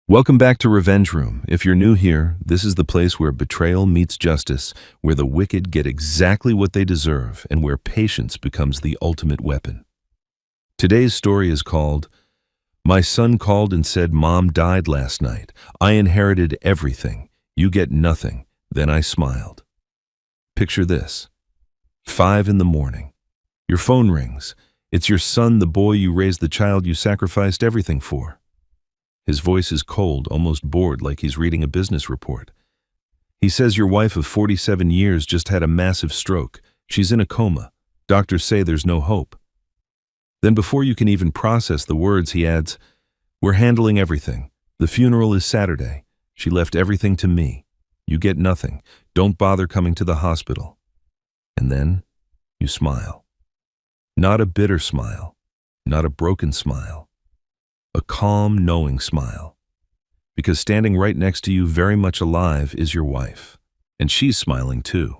Welcome back to Revenge Room. If you're new here, this is the place where betrayal meets justice, where the wicked get exactly what they deserve, and where patience becomes the ultimate weapon. Today's story is called, "My son called and said Mom died last night. I inherited everything. You get nothing." Then I smiled. Picture this. 5 in the morning. Your phone rings. It's your son, the boy you raised, the child you sacrificed everything for. His voice is cold, almost bored, like he's reading a business report. He says your wife of 47 years just had a massive stroke. She's in a coma. Doctors say there's no hope. Then before you can even process the words, he adds, "We're handling everything. The funeral is Saturday. She left everything to me. You get nothing. Don't bother coming to the hospital." And then you smile. Not a bitter smile, not a broken smile. A calm, knowing smile. Because standing right next to you, very much alive, is your wife. And she's smiling too.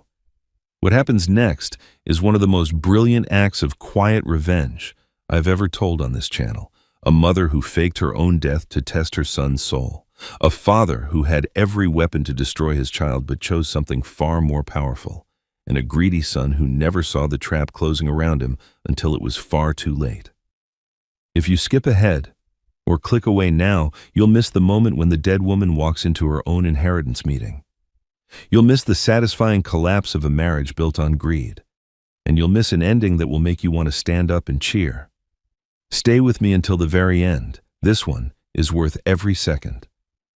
What happens next is one of the most brilliant acts of quiet revenge I've ever told on this channel. A mother who faked her own death to test her son's soul. A father who had every weapon to destroy his child but chose something far more powerful. And a greedy son who never saw the trap closing around him until it was far too late. If you skip ahead, or click away now, you'll miss the moment when the dead woman walks into her own inheritance meeting. You'll miss the satisfying collapse of a marriage built on greed. And you'll miss an ending that will make you want to stand up and cheer. Stay with me until the very end. This one is worth every second.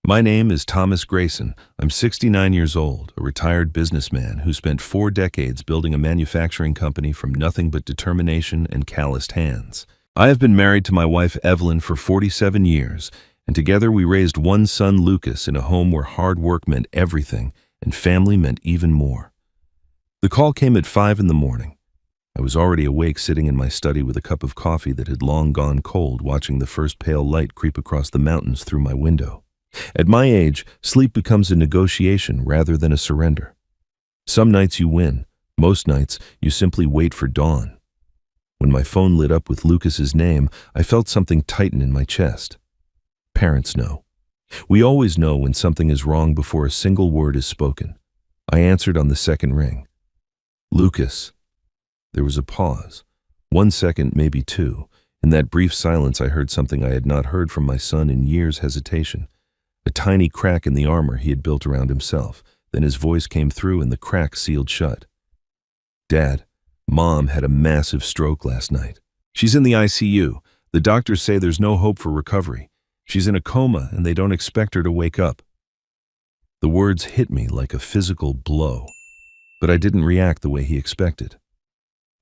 My name is Thomas Grayson. I'm 69 years old, a retired businessman who spent 4 decades building a manufacturing company from nothing but determination and calloused hands. I have been married to my wife Evelyn for 47 years, and together we raised one son, Lucas, in a home where hard work meant everything and family meant even more. The call came at 5 in the morning. I was already awake, sitting in my study with a cup of coffee that had long gone cold, watching the first pale light creep across the mountains through my window. At my age, sleep becomes a negotiation rather than a surrender. Some nights you win. Most nights, you simply wait for dawn. When my phone lit up with Lucas's name, I felt something tighten in my chest. Parents know. We always know when something is wrong before a single word is spoken. I answered on the second ring. "Lucas." There was a pause. 1 second, maybe 2. In that brief silence, I heard something I had not heard from my son in years: hesitation. A tiny crack in the armor he had built around himself. Then his voice came through and the crack sealed shut. "Dad, Mom had a massive stroke last night. She's in the ICU. The doctors say there's no hope for recovery. She's in a coma and they don't expect her to wake up." The words hit me like a physical blow, but I didn't react the way he expected.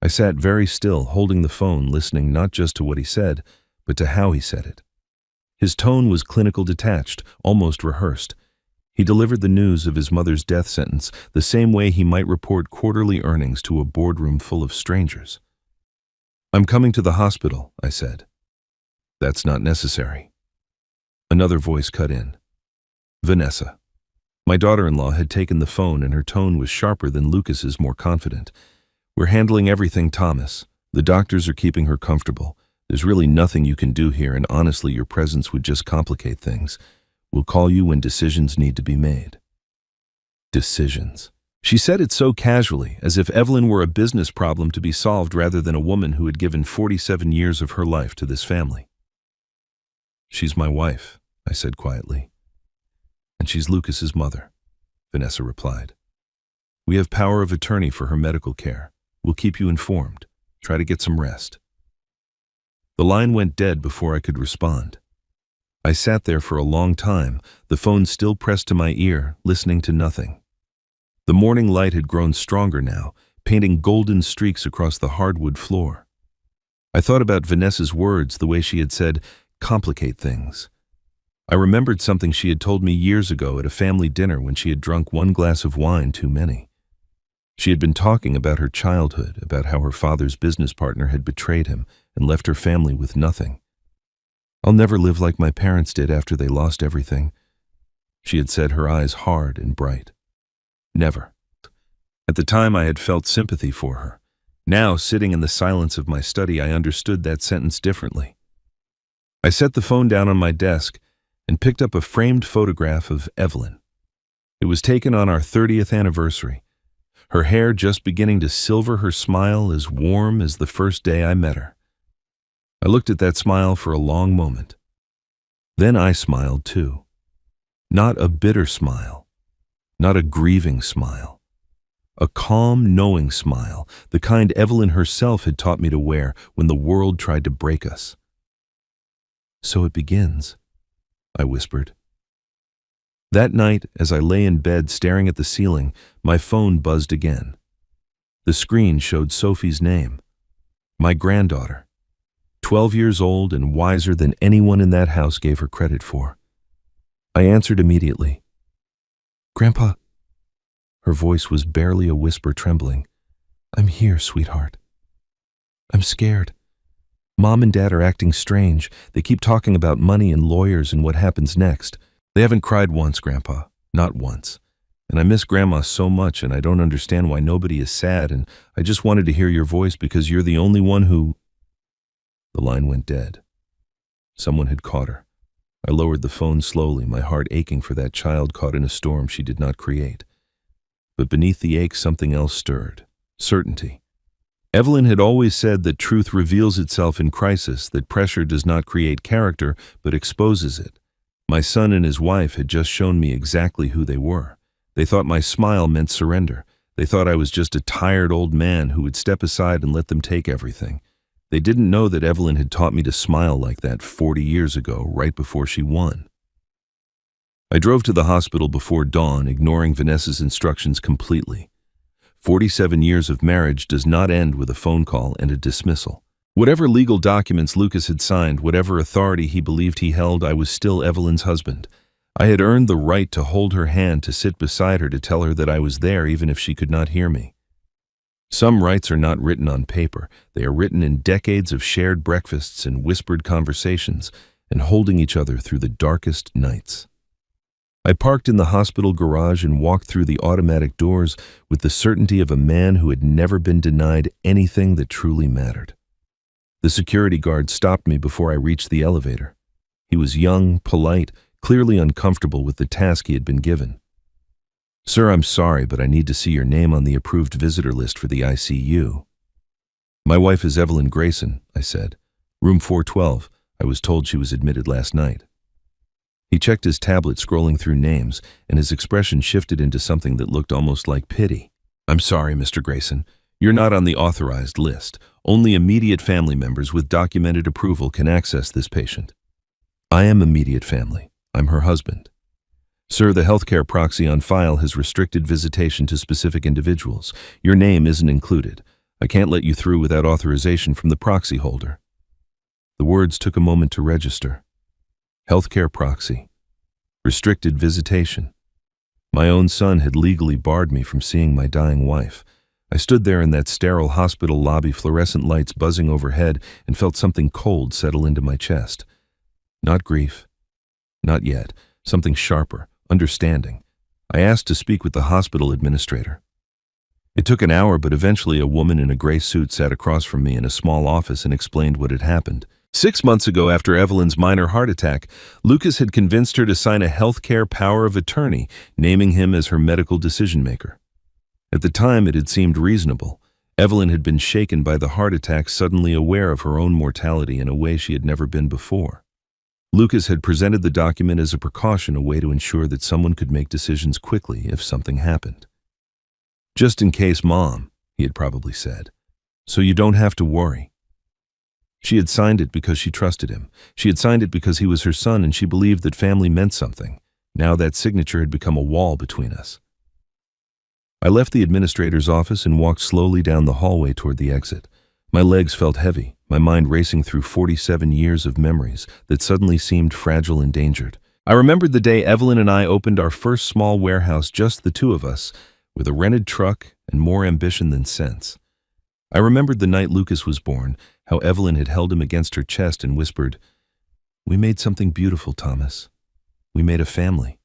I sat very still, holding the phone, listening not just to what he said, but to how he said it. His tone was clinical, detached, almost rehearsed. He delivered the news of his mother's death sentence the same way he might report quarterly earnings to a boardroom full of strangers. "I'm coming to the hospital," I said. "That's not necessary." Another voice cut in. Vanessa. My daughter-in-law had taken the phone, and her tone was sharper than Lucas's, more confident. "We're handling everything, Thomas. The doctors are keeping her comfortable. There's really nothing you can do here, and honestly, your presence would just complicate things. We'll call you when decisions need to be made." Decisions. She said it so casually, as if Evelyn were a business problem to be solved rather than a woman who had given 47 years of her life to this family. "She's my wife," I said quietly. "And she's Lucas's mother," Vanessa replied. "We have power of attorney for her medical care. We'll keep you informed. Try to get some rest." The line went dead before I could respond. I sat there for a long time, the phone still pressed to my ear, listening to nothing. The morning light had grown stronger now, painting golden streaks across the hardwood floor. I thought about Vanessa's words, the way she had said, "complicate things." I remembered something she had told me years ago at a family dinner when she had drunk 1 glass of wine too many. She had been talking about her childhood, about how her father's business partner had betrayed him and left her family with nothing. "I'll never live like my parents did after they lost everything," she had said, her eyes hard and bright. Never. At the time, I had felt sympathy for her. Now, sitting in the silence of my study, I understood that sentence differently. I set the phone down on my desk, and picked up a framed photograph of Evelyn. It was taken on our 30th anniversary, her hair just beginning to silver, her smile as warm as the first day I met her. I looked at that smile for a long moment. Then I smiled too. Not a bitter smile, not a grieving smile. A calm, knowing smile, the kind Evelyn herself had taught me to wear when the world tried to break us. "So it begins," I whispered. That night, as I lay in bed staring at the ceiling, my phone buzzed again. The screen showed Sophie's name. My granddaughter, 12 years old and wiser than anyone in that house gave her credit for. I answered immediately. "Grandpa," her voice was barely a whisper, trembling. "I'm here, sweetheart. I'm scared. Mom and Dad are acting strange. They keep talking about money and lawyers and what happens next. They haven't cried once, Grandpa. Not once. And I miss Grandma so much, and I don't understand why nobody is sad, and I just wanted to hear your voice because you're the only one who—" The line went dead. Someone had caught her. I lowered the phone slowly, my heart aching for that child caught in a storm she did not create. But beneath the ache, something else stirred. Certainty. Evelyn had always said that truth reveals itself in crisis, that pressure does not create character, but exposes it. My son and his wife had just shown me exactly who they were. They thought my smile meant surrender. They thought I was just a tired old man who would step aside and let them take everything. They didn't know that Evelyn had taught me to smile like that 40 years ago, right before she won. I drove to the hospital before dawn, ignoring Vanessa's instructions completely. 47 years of marriage does not end with a phone call and a dismissal. Whatever legal documents Lucas had signed, whatever authority he believed he held, I was still Evelyn's husband. I had earned the right to hold her hand, to sit beside her, to tell her that I was there even if she could not hear me. Some rights are not written on paper. They are written in decades of shared breakfasts and whispered conversations and holding each other through the darkest nights. I parked in the hospital garage and walked through the automatic doors with the certainty of a man who had never been denied anything that truly mattered. The security guard stopped me before I reached the elevator. He was young, polite, clearly uncomfortable with the task he had been given. "Sir, I'm sorry, but I need to see your name on the approved visitor list for the ICU." "My wife is Evelyn Grayson," I said. "Room 412. I was told she was admitted last night." He checked his tablet, scrolling through names, and his expression shifted into something that looked almost like pity. "I'm sorry, Mr. Grayson. You're not on the authorized list. Only immediate family members with documented approval can access this patient." "I am immediate family. I'm her husband." "Sir, the healthcare proxy on file has restricted visitation to specific individuals. Your name isn't included. I can't let you through without authorization from the proxy holder." The words took a moment to register. Healthcare proxy. Restricted visitation. My own son had legally barred me from seeing my dying wife. I stood there in that sterile hospital lobby, fluorescent lights buzzing overhead, and felt something cold settle into my chest. Not grief. Not yet. Something sharper. Understanding. I asked to speak with the hospital administrator. It took an hour, but eventually a woman in a gray suit sat across from me in a small office and explained what had happened. 6 months ago, after Evelyn's minor heart attack, Lucas had convinced her to sign a healthcare power of attorney, naming him as her medical decision-maker. At the time, it had seemed reasonable. Evelyn had been shaken by the heart attack, suddenly aware of her own mortality in a way she had never been before. Lucas had presented the document as a precaution, a way to ensure that someone could make decisions quickly if something happened. "Just in case, Mom," he had probably said, "so you don't have to worry." She had signed it because she trusted him. She had signed it because he was her son, and she believed that family meant something. Now that signature had become a wall between us. I left the administrator's office and walked slowly down the hallway toward the exit. My legs felt heavy, my mind racing through 47 years of memories that suddenly seemed fragile and endangered. I remembered the day Evelyn and I opened our first small warehouse, just the two of us, with a rented truck and more ambition than sense. I remembered the night Lucas was born, how Evelyn had held him against her chest and whispered, "We made something beautiful, Thomas. We made a family."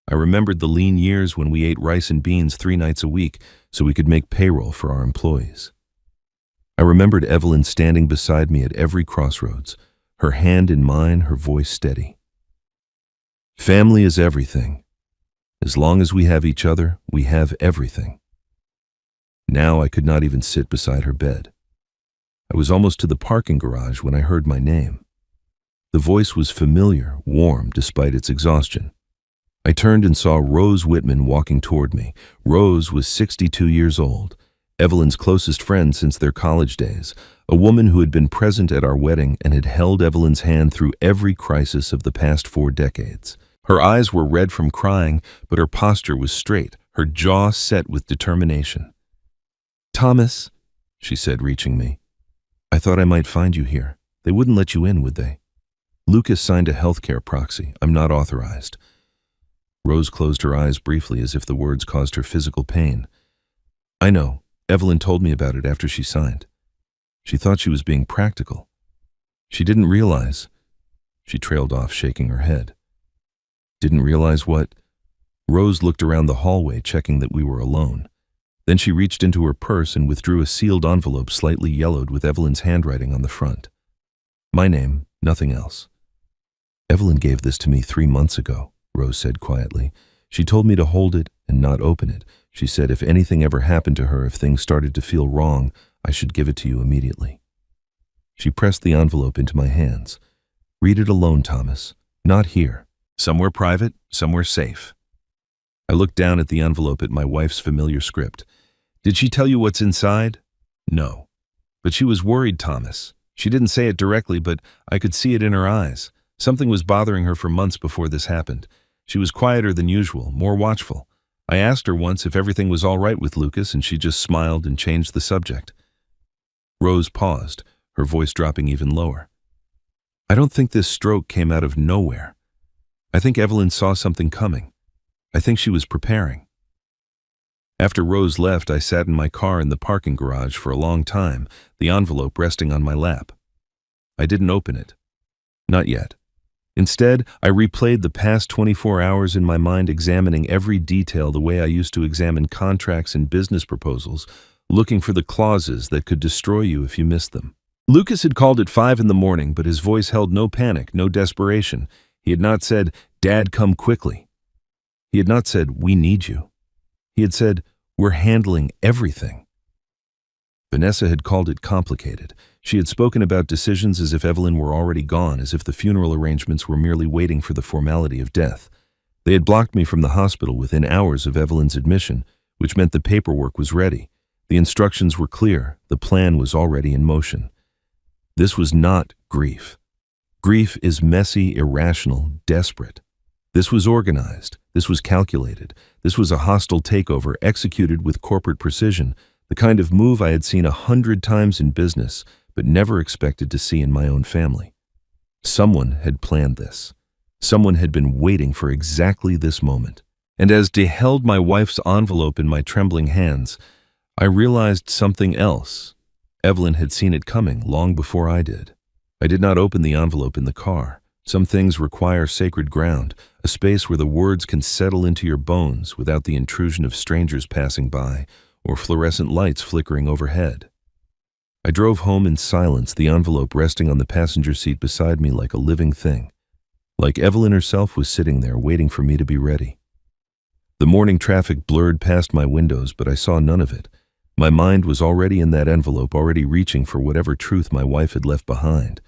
I remembered the lean years when we ate rice and beans 3 nights a week so we could make payroll for our employees. I remembered Evelyn standing beside me at every crossroads, her hand in mine, her voice steady. Family is everything. As long as we have each other, we have everything. Now I could not even sit beside her bed. I was almost to the parking garage when I heard my name. The voice was familiar, warm, despite its exhaustion. I turned and saw Rose Whitman walking toward me. Rose was 62 years old, Evelyn's closest friend since their college days, a woman who had been present at our wedding and had held Evelyn's hand through every crisis of the past 4 decades. Her eyes were red from crying, but her posture was straight, her jaw set with determination. "Thomas," she said, reaching me, "I thought I might find you here. They wouldn't let you in, would they? Lucas signed a healthcare proxy. I'm not authorized." Rose closed her eyes briefly as if the words caused her physical pain. "I know. Evelyn told me about it after she signed. She thought she was being practical. She didn't realize." She trailed off, shaking her head. "Didn't realize what?" Rose looked around the hallway, checking that we were alone. Then she reached into her purse and withdrew a sealed envelope slightly yellowed with Evelyn's handwriting on the front. "My name, nothing else." "Evelyn gave this to me 3 months ago," Rose said quietly. "She told me to hold it and not open it. She said if anything ever happened to her, if things started to feel wrong, I should give it to you immediately." She pressed the envelope into my hands. "Read it alone, Thomas. Not here. Somewhere private, somewhere safe." I looked down at the envelope at my wife's familiar script. "Did she tell you what's inside?" "No. But she was worried, Thomas. She didn't say it directly, but I could see it in her eyes. Something was bothering her for months before this happened. She was quieter than usual, more watchful. I asked her once if everything was all right with Lucas, and she just smiled and changed the subject." Rose paused, her voice dropping even lower. "I don't think this stroke came out of nowhere. I think Evelyn saw something coming. I think she was preparing." After Rose left, I sat in my car in the parking garage for a long time, the envelope resting on my lap. I didn't open it. Not yet. Instead, I replayed the past 24 hours in my mind, examining every detail the way I used to examine contracts and business proposals, looking for the clauses that could destroy you if you missed them. Lucas had called at 5 in the morning, but his voice held no panic, no desperation. He had not said, "Dad, come quickly." He had not said, "We need you." He had said, "We're handling everything." Vanessa had called it complicated. She had spoken about decisions as if Evelyn were already gone, as if the funeral arrangements were merely waiting for the formality of death. They had blocked me from the hospital within hours of Evelyn's admission, which meant the paperwork was ready. The instructions were clear. The plan was already in motion. This was not grief. Grief is messy, irrational, desperate. This was organized. This was calculated. This was a hostile takeover executed with corporate precision, the kind of move I had seen 100 times in business, but never expected to see in my own family. Someone had planned this. Someone had been waiting for exactly this moment. And as I held my wife's envelope in my trembling hands, I realized something else. Evelyn had seen it coming long before I did. I did not open the envelope in the car. Some things require sacred ground, a space where the words can settle into your bones without the intrusion of strangers passing by or fluorescent lights flickering overhead. I drove home in silence, the envelope resting on the passenger seat beside me like a living thing. Like Evelyn herself was sitting there waiting for me to be ready. The morning traffic blurred past my windows, but I saw none of it. My mind was already in that envelope, already reaching for whatever truth my wife had left behind.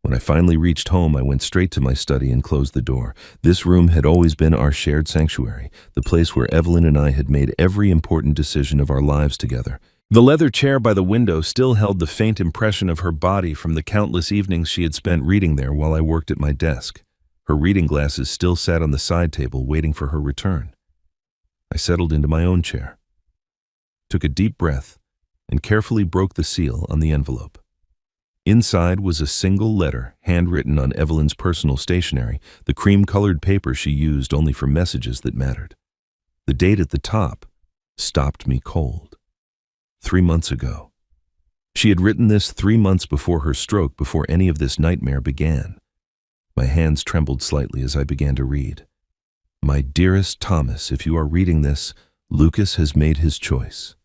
When I finally reached home, I went straight to my study and closed the door. This room had always been our shared sanctuary, the place where Evelyn and I had made every important decision of our lives together. The leather chair by the window still held the faint impression of her body from the countless evenings she had spent reading there while I worked at my desk. Her reading glasses still sat on the side table, waiting for her return. I settled into my own chair, took a deep breath, and carefully broke the seal on the envelope. Inside was a single letter, handwritten on Evelyn's personal stationery, the cream-colored paper she used only for messages that mattered. The date at the top stopped me cold. 3 months ago. She had written this 3 months before her stroke, before any of this nightmare began. My hands trembled slightly as I began to read. "My dearest Thomas, if you are reading this, Lucas has made his choice."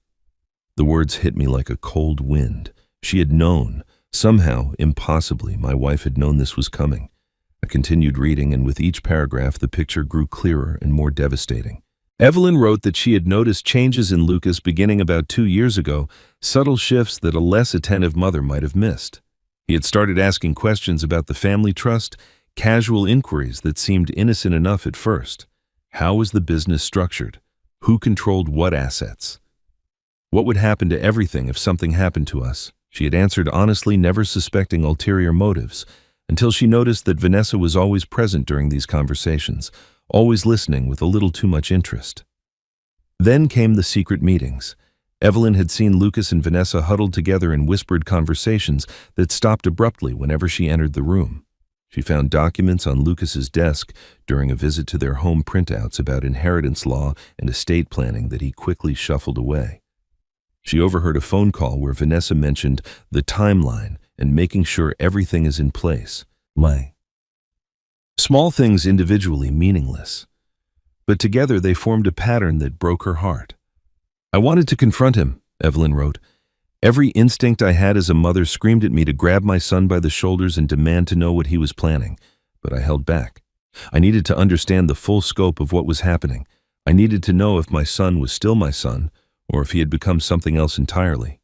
The words hit me like a cold wind. She had known. Somehow, impossibly, my wife had known this was coming. I continued reading, and with each paragraph the picture grew clearer and more devastating. Evelyn wrote that she had noticed changes in Lucas beginning about 2 years ago, subtle shifts that a less attentive mother might have missed. He had started asking questions about the family trust, casual inquiries that seemed innocent enough at first. How was the business structured? Who controlled what assets? What would happen to everything if something happened to us? She had answered honestly, never suspecting ulterior motives, until she noticed that Vanessa was always present during these conversations, always listening with a little too much interest. Then came the secret meetings. Evelyn had seen Lucas and Vanessa huddled together in whispered conversations that stopped abruptly whenever she entered the room. She found documents on Lucas's desk during a visit to their home, printouts about inheritance law and estate planning that he quickly shuffled away. She overheard a phone call where Vanessa mentioned the timeline and making sure everything is in place. Small things individually meaningless, but together they formed a pattern that broke her heart. I wanted to confront him, Evelyn wrote. Every instinct I had as a mother screamed at me to grab my son by the shoulders and demand to know what he was planning, but I held back. I needed to understand the full scope of what was happening. I needed to know if my son was still my son, or if he had become something else entirely.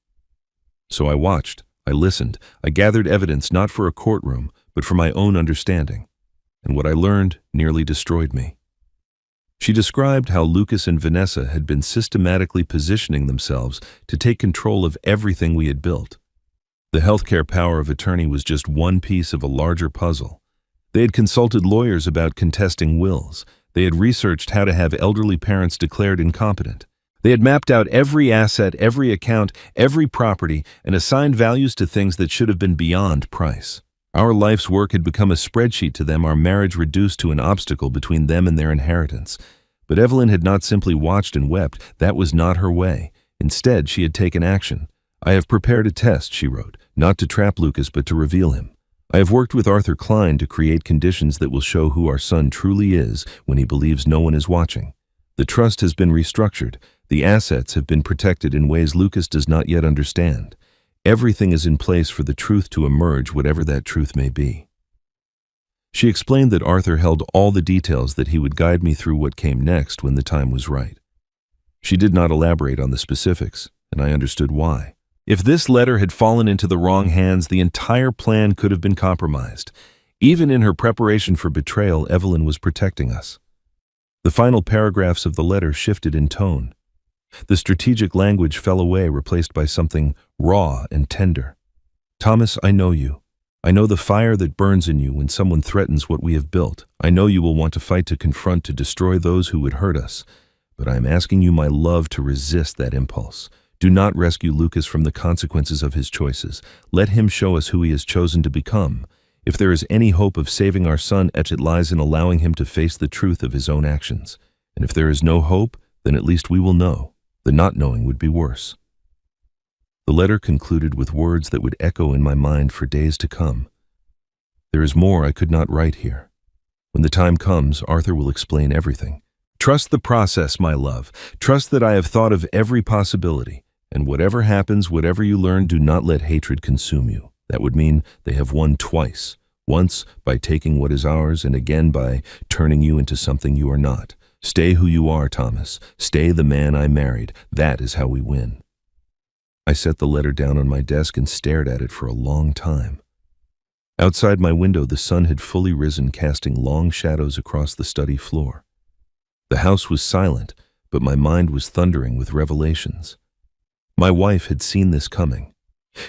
So I watched, I listened, I gathered evidence not for a courtroom, but for my own understanding. And what I learned nearly destroyed me. She described how Lucas and Vanessa had been systematically positioning themselves to take control of everything we had built. The healthcare power of attorney was just one piece of a larger puzzle. They had consulted lawyers about contesting wills. They had researched how to have elderly parents declared incompetent. They had mapped out every asset, every account, every property, and assigned values to things that should have been beyond price. Our life's work had become a spreadsheet to them, our marriage reduced to an obstacle between them and their inheritance. But Evelyn had not simply watched and wept. That was not her way. Instead, she had taken action. I have prepared a test, she wrote, not to trap Lucas but to reveal him. I have worked with Arthur Klein to create conditions that will show who our son truly is when he believes no one is watching. The trust has been restructured. The assets have been protected in ways Lucas does not yet understand. Everything is in place for the truth to emerge, whatever that truth may be. She explained that Arthur held all the details, that he would guide me through what came next when the time was right. She did not elaborate on the specifics, and I understood why. If this letter had fallen into the wrong hands, the entire plan could have been compromised. Even in her preparation for betrayal, Evelyn was protecting us. The final paragraphs of the letter shifted in tone. The strategic language fell away, replaced by something raw and tender. Thomas, I know you. I know the fire that burns in you when someone threatens what we have built. I know you will want to fight, to confront, to destroy those who would hurt us. But I am asking you, my love, to resist that impulse. Do not rescue Lucas from the consequences of his choices. Let him show us who he has chosen to become. If there is any hope of saving our son, it lies in allowing him to face the truth of his own actions. And if there is no hope, then at least we will know. The not knowing would be worse. The letter concluded with words that would echo in my mind for days to come. There is more I could not write here. When the time comes, Arthur will explain everything. Trust the process, my love. Trust that I have thought of every possibility. And whatever happens, whatever you learn, do not let hatred consume you. That would mean they have won twice. Once by taking what is ours, and again by turning you into something you are not. Stay who you are, Thomas. Stay the man I married. That is how we win. I set the letter down on my desk and stared at it for a long time. Outside my window, the sun had fully risen, casting long shadows across the study floor. The house was silent, but my mind was thundering with revelations. My wife had seen this coming.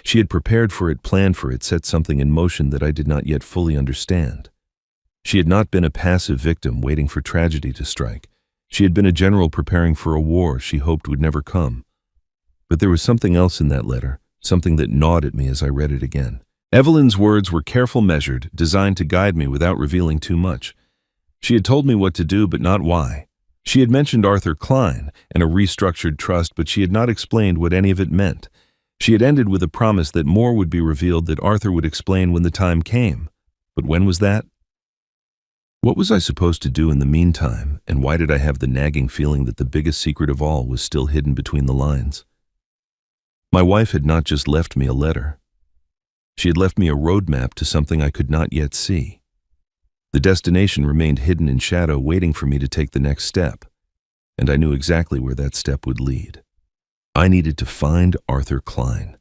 She had prepared for it, planned for it, set something in motion that I did not yet fully understand. She had not been a passive victim waiting for tragedy to strike. She had been a general preparing for a war she hoped would never come. But there was something else in that letter, something that gnawed at me as I read it again. Evelyn's words were careful, measured, designed to guide me without revealing too much. She had told me what to do, but not why. She had mentioned Arthur Klein and a restructured trust, but she had not explained what any of it meant. She had ended with a promise that more would be revealed, that Arthur would explain when the time came. But when was that? What was I supposed to do in the meantime, and why did I have the nagging feeling that the biggest secret of all was still hidden between the lines? My wife had not just left me a letter. She had left me a roadmap to something I could not yet see. The destination remained hidden in shadow, waiting for me to take the next step, and I knew exactly where that step would lead. I needed to find Arthur Klein.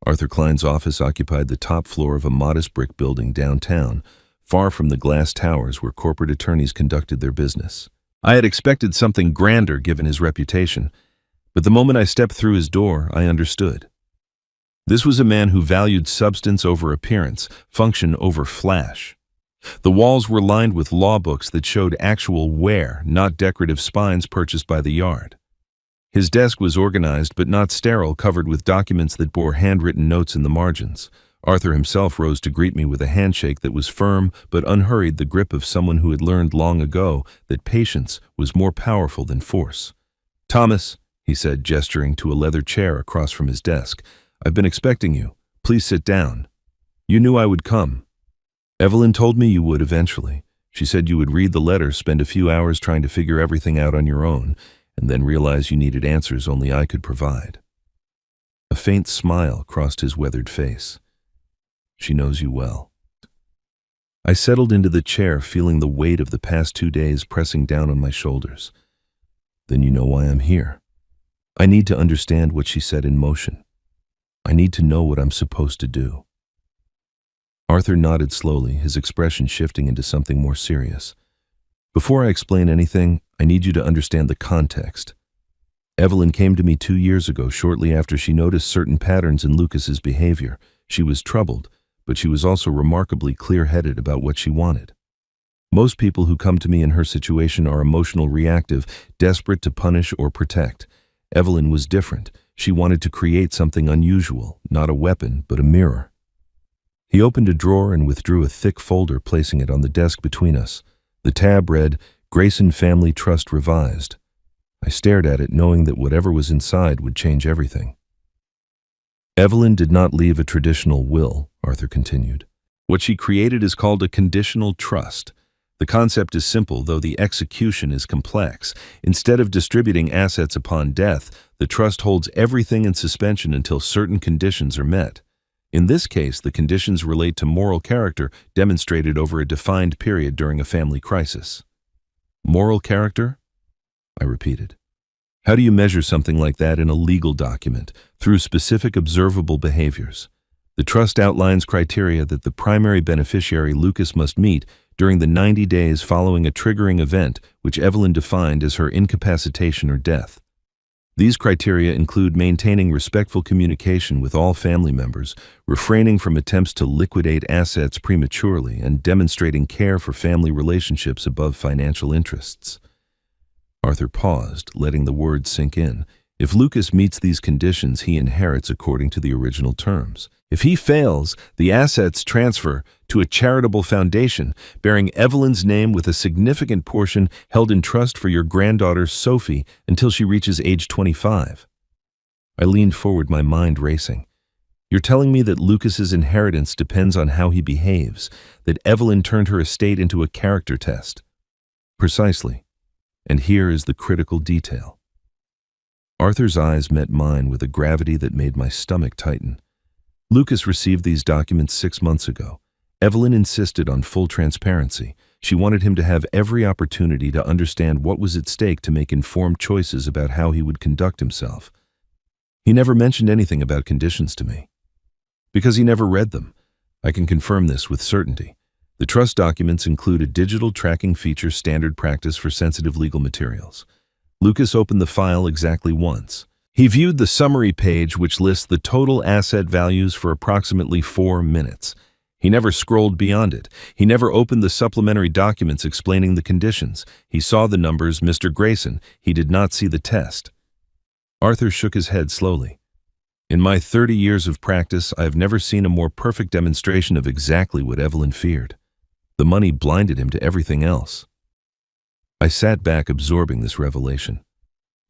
Arthur Klein's office occupied the top floor of a modest brick building downtown, far from the glass towers where corporate attorneys conducted their business. I had expected something grander given his reputation, but the moment I stepped through his door, I understood. This was a man who valued substance over appearance, function over flash. The walls were lined with law books that showed actual wear, not decorative spines purchased by the yard. His desk was organized but not sterile, covered with documents that bore handwritten notes in the margins. Arthur himself rose to greet me with a handshake that was firm but unhurried, the grip of someone who had learned long ago that patience was more powerful than force. "Thomas," he said, gesturing to a leather chair across from his desk, "I've been expecting you. Please sit down. You knew I would come. Evelyn told me you would eventually. She said you would read the letter, spend a few hours trying to figure everything out on your own, and then realize you needed answers only I could provide." A faint smile crossed his weathered face. "She knows you well." I settled into the chair, feeling the weight of the past 2 days pressing down on my shoulders. "Then you know why I'm here. I need to understand what she set in motion. I need to know what I'm supposed to do." Arthur nodded slowly, his expression shifting into something more serious. "Before I explain anything, I need you to understand the context. Evelyn came to me 2 years ago, shortly after she noticed certain patterns in Lucas's behavior. She was troubled, but she was also remarkably clear-headed about what she wanted. Most people who come to me in her situation are emotional, reactive, desperate to punish or protect. Evelyn was different. She wanted to create something unusual, not a weapon, but a mirror." He opened a drawer and withdrew a thick folder, placing it on the desk between us. The tab read, "Grayson Family Trust Revised." I stared at it, knowing that whatever was inside would change everything. "Evelyn did not leave a traditional will," Arthur continued. "What she created is called a conditional trust. The concept is simple, though the execution is complex. Instead of distributing assets upon death, the trust holds everything in suspension until certain conditions are met. In this case, the conditions relate to moral character demonstrated over a defined period during a family crisis." "Moral character?" I repeated. "How do you measure something like that in a legal document? Through specific observable behaviors. The trust outlines criteria that the primary beneficiary, Lucas, must meet during the 90 days following a triggering event, which Evelyn defined as her incapacitation or death. These criteria include maintaining respectful communication with all family members, refraining from attempts to liquidate assets prematurely, and demonstrating care for family relationships above financial interests." Arthur paused, letting the words sink in. "If Lucas meets these conditions, he inherits according to the original terms. If he fails, the assets transfer to a charitable foundation bearing Evelyn's name, with a significant portion held in trust for your granddaughter Sophie until she reaches age 25. I leaned forward, my mind racing. "You're telling me that Lucas's inheritance depends on how he behaves, that Evelyn turned her estate into a character test?" "Precisely. And here is the critical detail." Arthur's eyes met mine with a gravity that made my stomach tighten. "Lucas received these documents 6 months ago. Evelyn insisted on full transparency. She wanted him to have every opportunity to understand what was at stake, to make informed choices about how he would conduct himself. He never mentioned anything about conditions to me. Because he never read them. I can confirm this with certainty. The trust documents include a digital tracking feature, standard practice for sensitive legal materials. Lucas opened the file exactly once. He viewed the summary page, which lists the total asset values, for approximately 4 minutes. He never scrolled beyond it. He never opened the supplementary documents explaining the conditions. He saw the numbers, Mr. Grayson. He did not see the test." Arthur shook his head slowly. "In my 30 years of practice, I have never seen a more perfect demonstration of exactly what Evelyn feared. The money blinded him to everything else." I sat back, absorbing this revelation.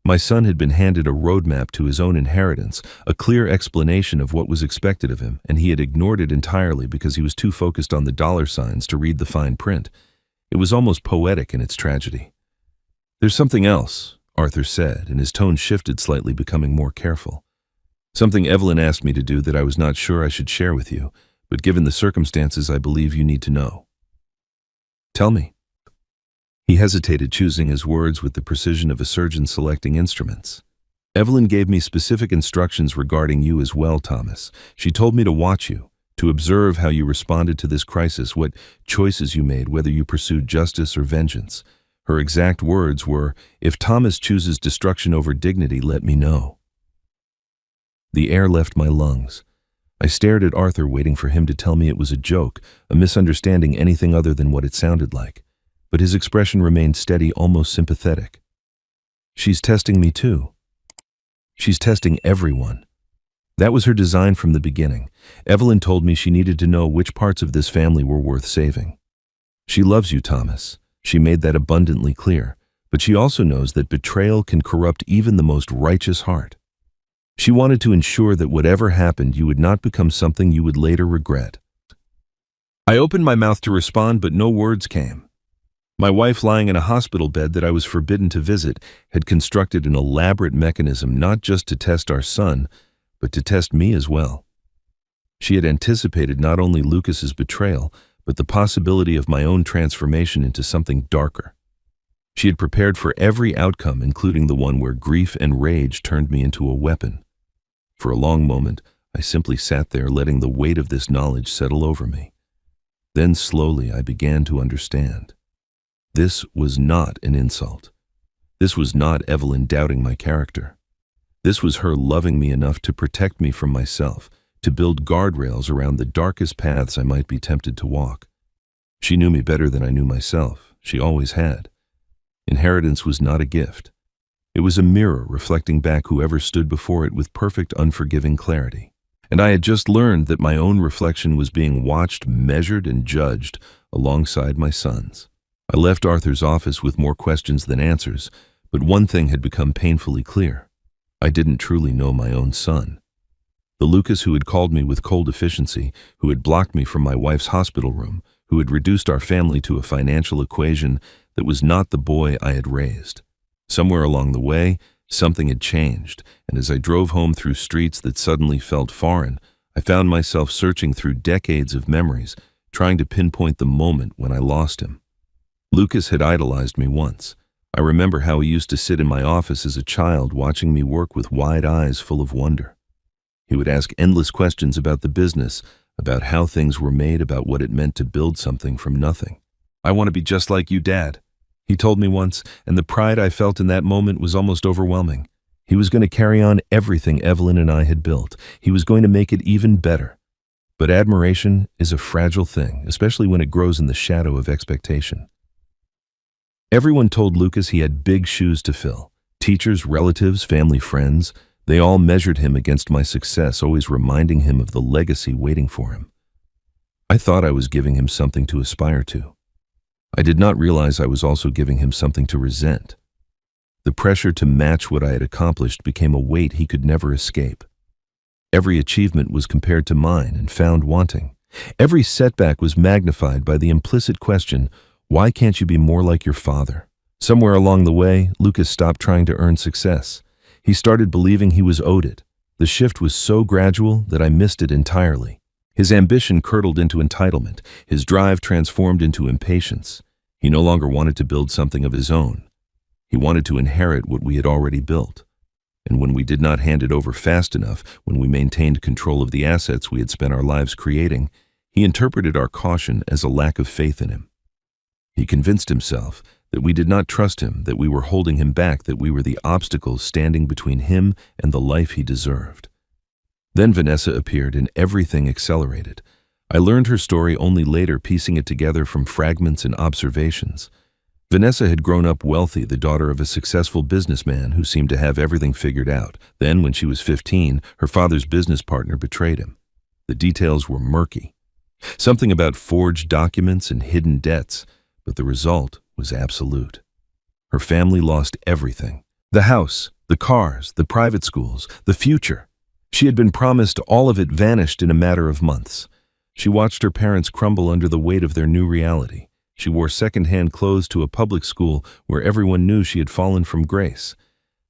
My son had been handed a roadmap to his own inheritance, a clear explanation of what was expected of him, and he had ignored it entirely because he was too focused on the dollar signs to read the fine print. It was almost poetic in its tragedy. "There's something else," Arthur said, and his tone shifted slightly, becoming more careful. "Something Evelyn asked me to do that I was not sure I should share with you, but given the circumstances, I believe you need to know." Tell me. He hesitated, choosing his words with the precision of a surgeon selecting instruments. Evelyn gave me specific instructions regarding you as well, Thomas. She told me to watch you, to observe how you responded to this crisis, what choices you made, whether you pursued justice or vengeance. Her exact words were, "If Thomas chooses destruction over dignity, let me know." The air left my lungs. I stared at Arthur, waiting for him to tell me it was a joke, a misunderstanding, anything other than what it sounded like. But his expression remained steady, almost sympathetic. "She's testing me too. She's testing everyone." That was her design from the beginning. Evelyn told me she needed to know which parts of this family were worth saving. She loves you, Thomas. She made that abundantly clear. But she also knows that betrayal can corrupt even the most righteous heart. She wanted to ensure that whatever happened, you would not become something you would later regret. I opened my mouth to respond, but no words came. My wife, lying in a hospital bed that I was forbidden to visit, had constructed an elaborate mechanism not just to test our son, but to test me as well. She had anticipated not only Lucas's betrayal, but the possibility of my own transformation into something darker. She had prepared for every outcome, including the one where grief and rage turned me into a weapon. For a long moment, I simply sat there, letting the weight of this knowledge settle over me. Then slowly I began to understand. This was not an insult. This was not Evelyn doubting my character. This was her loving me enough to protect me from myself, to build guardrails around the darkest paths I might be tempted to walk. She knew me better than I knew myself. She always had. Inheritance was not a gift. It was a mirror reflecting back whoever stood before it with perfect, unforgiving clarity. And I had just learned that my own reflection was being watched, measured, and judged alongside my son's. I left Arthur's office with more questions than answers, but one thing had become painfully clear. I didn't truly know my own son. The Lucas who had called me with cold efficiency, who had blocked me from my wife's hospital room, who had reduced our family to a financial equation that was not the boy I had raised. Somewhere along the way, something had changed, and as I drove home through streets that suddenly felt foreign, I found myself searching through decades of memories, trying to pinpoint the moment when I lost him. Lucas had idolized me once. I remember how he used to sit in my office as a child, watching me work with wide eyes full of wonder. He would ask endless questions about the business, about how things were made, about what it meant to build something from nothing. "I want to be just like you, Dad," he told me once, and the pride I felt in that moment was almost overwhelming. He was going to carry on everything Evelyn and I had built. He was going to make it even better. But admiration is a fragile thing, especially when it grows in the shadow of expectation. Everyone told Lucas he had big shoes to fill. Teachers, relatives, family, friends, they all measured him against my success, always reminding him of the legacy waiting for him. I thought I was giving him something to aspire to. I did not realize I was also giving him something to resent. The pressure to match what I had accomplished became a weight he could never escape. Every achievement was compared to mine and found wanting. Every setback was magnified by the implicit question, "Why can't you be more like your father?" Somewhere along the way, Lucas stopped trying to earn success. He started believing he was owed it. The shift was so gradual that I missed it entirely. His ambition curdled into entitlement. His drive transformed into impatience. He no longer wanted to build something of his own. He wanted to inherit what we had already built. And when we did not hand it over fast enough, when we maintained control of the assets we had spent our lives creating, he interpreted our caution as a lack of faith in him. He convinced himself that we did not trust him, that we were holding him back, that we were the obstacles standing between him and the life he deserved. Then Vanessa appeared and everything accelerated. I learned her story only later, piecing it together from fragments and observations. Vanessa had grown up wealthy, the daughter of a successful businessman who seemed to have everything figured out. Then, when she was 15, her father's business partner betrayed him. The details were murky. Something about forged documents and hidden debts, but the result was absolute. Her family lost everything. The house, the cars, the private schools, the future. She had been promised, all of it vanished in a matter of months. She watched her parents crumble under the weight of their new reality. She wore second-hand clothes to a public school where everyone knew she had fallen from grace.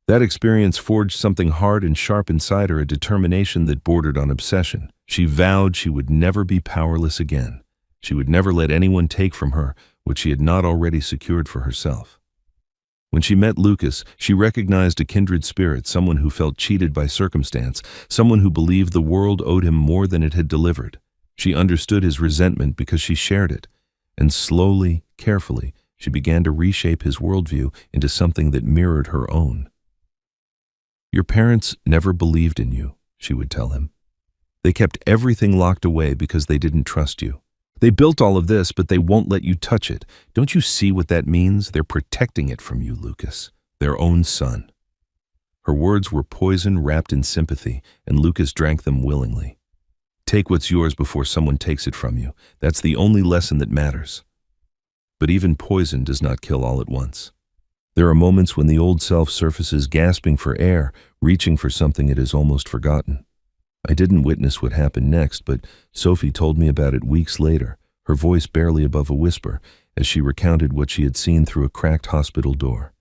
That experience forged something hard and sharp inside her, a determination that bordered on obsession. She vowed she would never be powerless again. She would never let anyone take from her what she had not already secured for herself. When she met Lucas, she recognized a kindred spirit, someone who felt cheated by circumstance, someone who believed the world owed him more than it had delivered. She understood his resentment because she shared it, and slowly, carefully, she began to reshape his worldview into something that mirrored her own. "Your parents never believed in you," she would tell him. "They kept everything locked away because they didn't trust you. They built all of this, but they won't let you touch it. Don't you see what that means? They're protecting it from you, Lucas, their own son." Her words were poison wrapped in sympathy, and Lucas drank them willingly. Take what's yours before someone takes it from you. That's the only lesson that matters. But even poison does not kill all at once. There are moments when the old self surfaces, gasping for air, reaching for something it has almost forgotten. I didn't witness what happened next, but Sophie told me about it weeks later, her voice barely above a whisper, as she recounted what she had seen through a cracked hospital door.